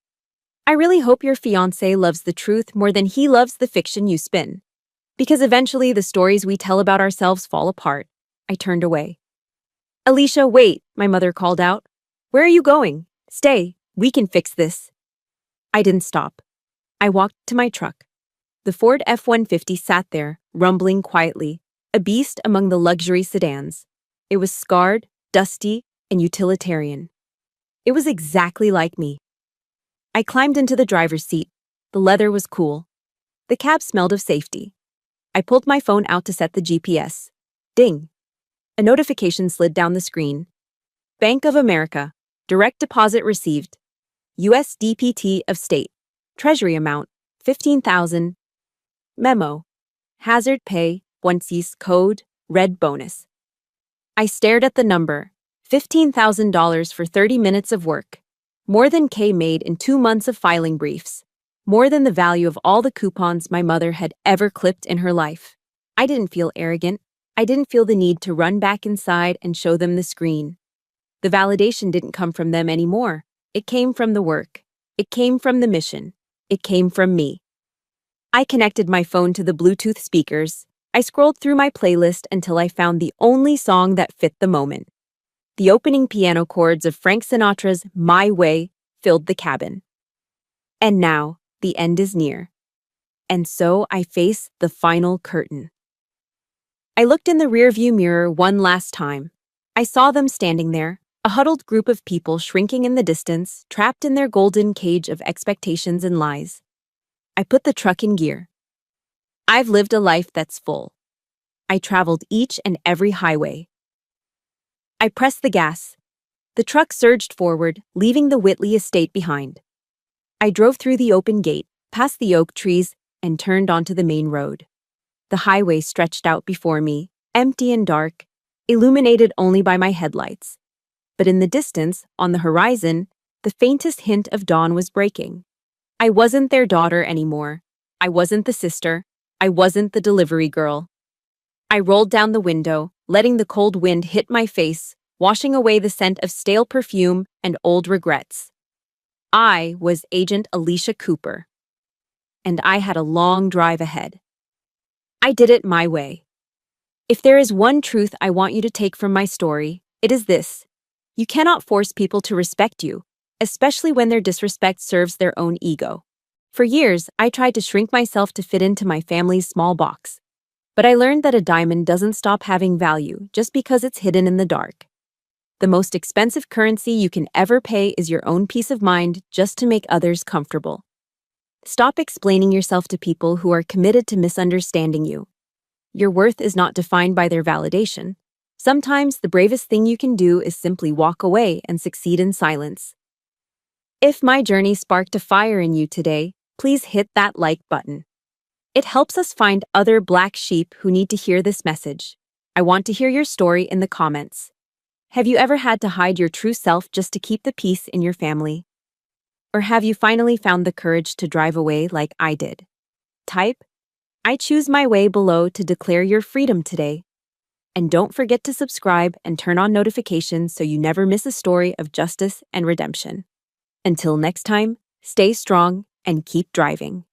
I really hope your fiancé loves the truth more than he loves the fiction you spin. Because eventually the stories we tell about ourselves fall apart. I turned away. Alicia, wait, my mother called out. Where are you going? Stay, we can fix this. I didn't stop. I walked to my truck. The Ford F-150 sat there, rumbling quietly, a beast among the luxury sedans. It was scarred, dusty, and utilitarian. It was exactly like me. I climbed into the driver's seat. The leather was cool. The cab smelled of safety. I pulled my phone out to set the GPS. Ding! A notification slid down the screen. Bank of America. Direct deposit received. USDPT of state. Treasury amount, 15,000. Memo. Hazard pay, onesies code, red bonus. I stared at the number. $15,000 for 30 minutes of work. More than Kay made in 2 months of filing briefs. More than the value of all the coupons my mother had ever clipped in her life. I didn't feel arrogant. I didn't feel the need to run back inside and show them the screen. The validation didn't come from them anymore. It came from the work. It came from the mission. It came from me. I connected my phone to the Bluetooth speakers. I scrolled through my playlist until I found the only song that fit the moment. The opening piano chords of Frank Sinatra's My Way filled the cabin. And now, the end is near. And so I face the final curtain. I looked in the rearview mirror one last time. I saw them standing there, a huddled group of people shrinking in the distance, trapped in their golden cage of expectations and lies. I put the truck in gear. I've lived a life that's full. I traveled each and every highway. I pressed the gas. The truck surged forward, leaving the Whitley estate behind. I drove through the open gate, past the oak trees, and turned onto the main road. The highway stretched out before me, empty and dark, illuminated only by my headlights. But in the distance, on the horizon, the faintest hint of dawn was breaking. I wasn't their daughter anymore. I wasn't the sister. I wasn't the delivery girl. I rolled down the window, letting the cold wind hit my face, washing away the scent of stale perfume and old regrets. I was Agent Alicia Cooper. And I had a long drive ahead. I did it my way. If there is one truth I want you to take from my story, it is this. You cannot force people to respect you, especially when their disrespect serves their own ego. For years, I tried to shrink myself to fit into my family's small box. But I learned that a diamond doesn't stop having value just because it's hidden in the dark. The most expensive currency you can ever pay is your own peace of mind just to make others comfortable. Stop explaining yourself to people who are committed to misunderstanding you. Your worth is not defined by their validation. Sometimes the bravest thing you can do is simply walk away and succeed in silence. If my journey sparked a fire in you today, please hit that like button. It helps us find other black sheep who need to hear this message. I want to hear your story in the comments. Have you ever had to hide your true self just to keep the peace in your family? Or have you finally found the courage to drive away like I did? Type, I choose my way below to declare your freedom today. And don't forget to subscribe and turn on notifications so you never miss a story of justice and redemption. Until next time, stay strong and keep driving.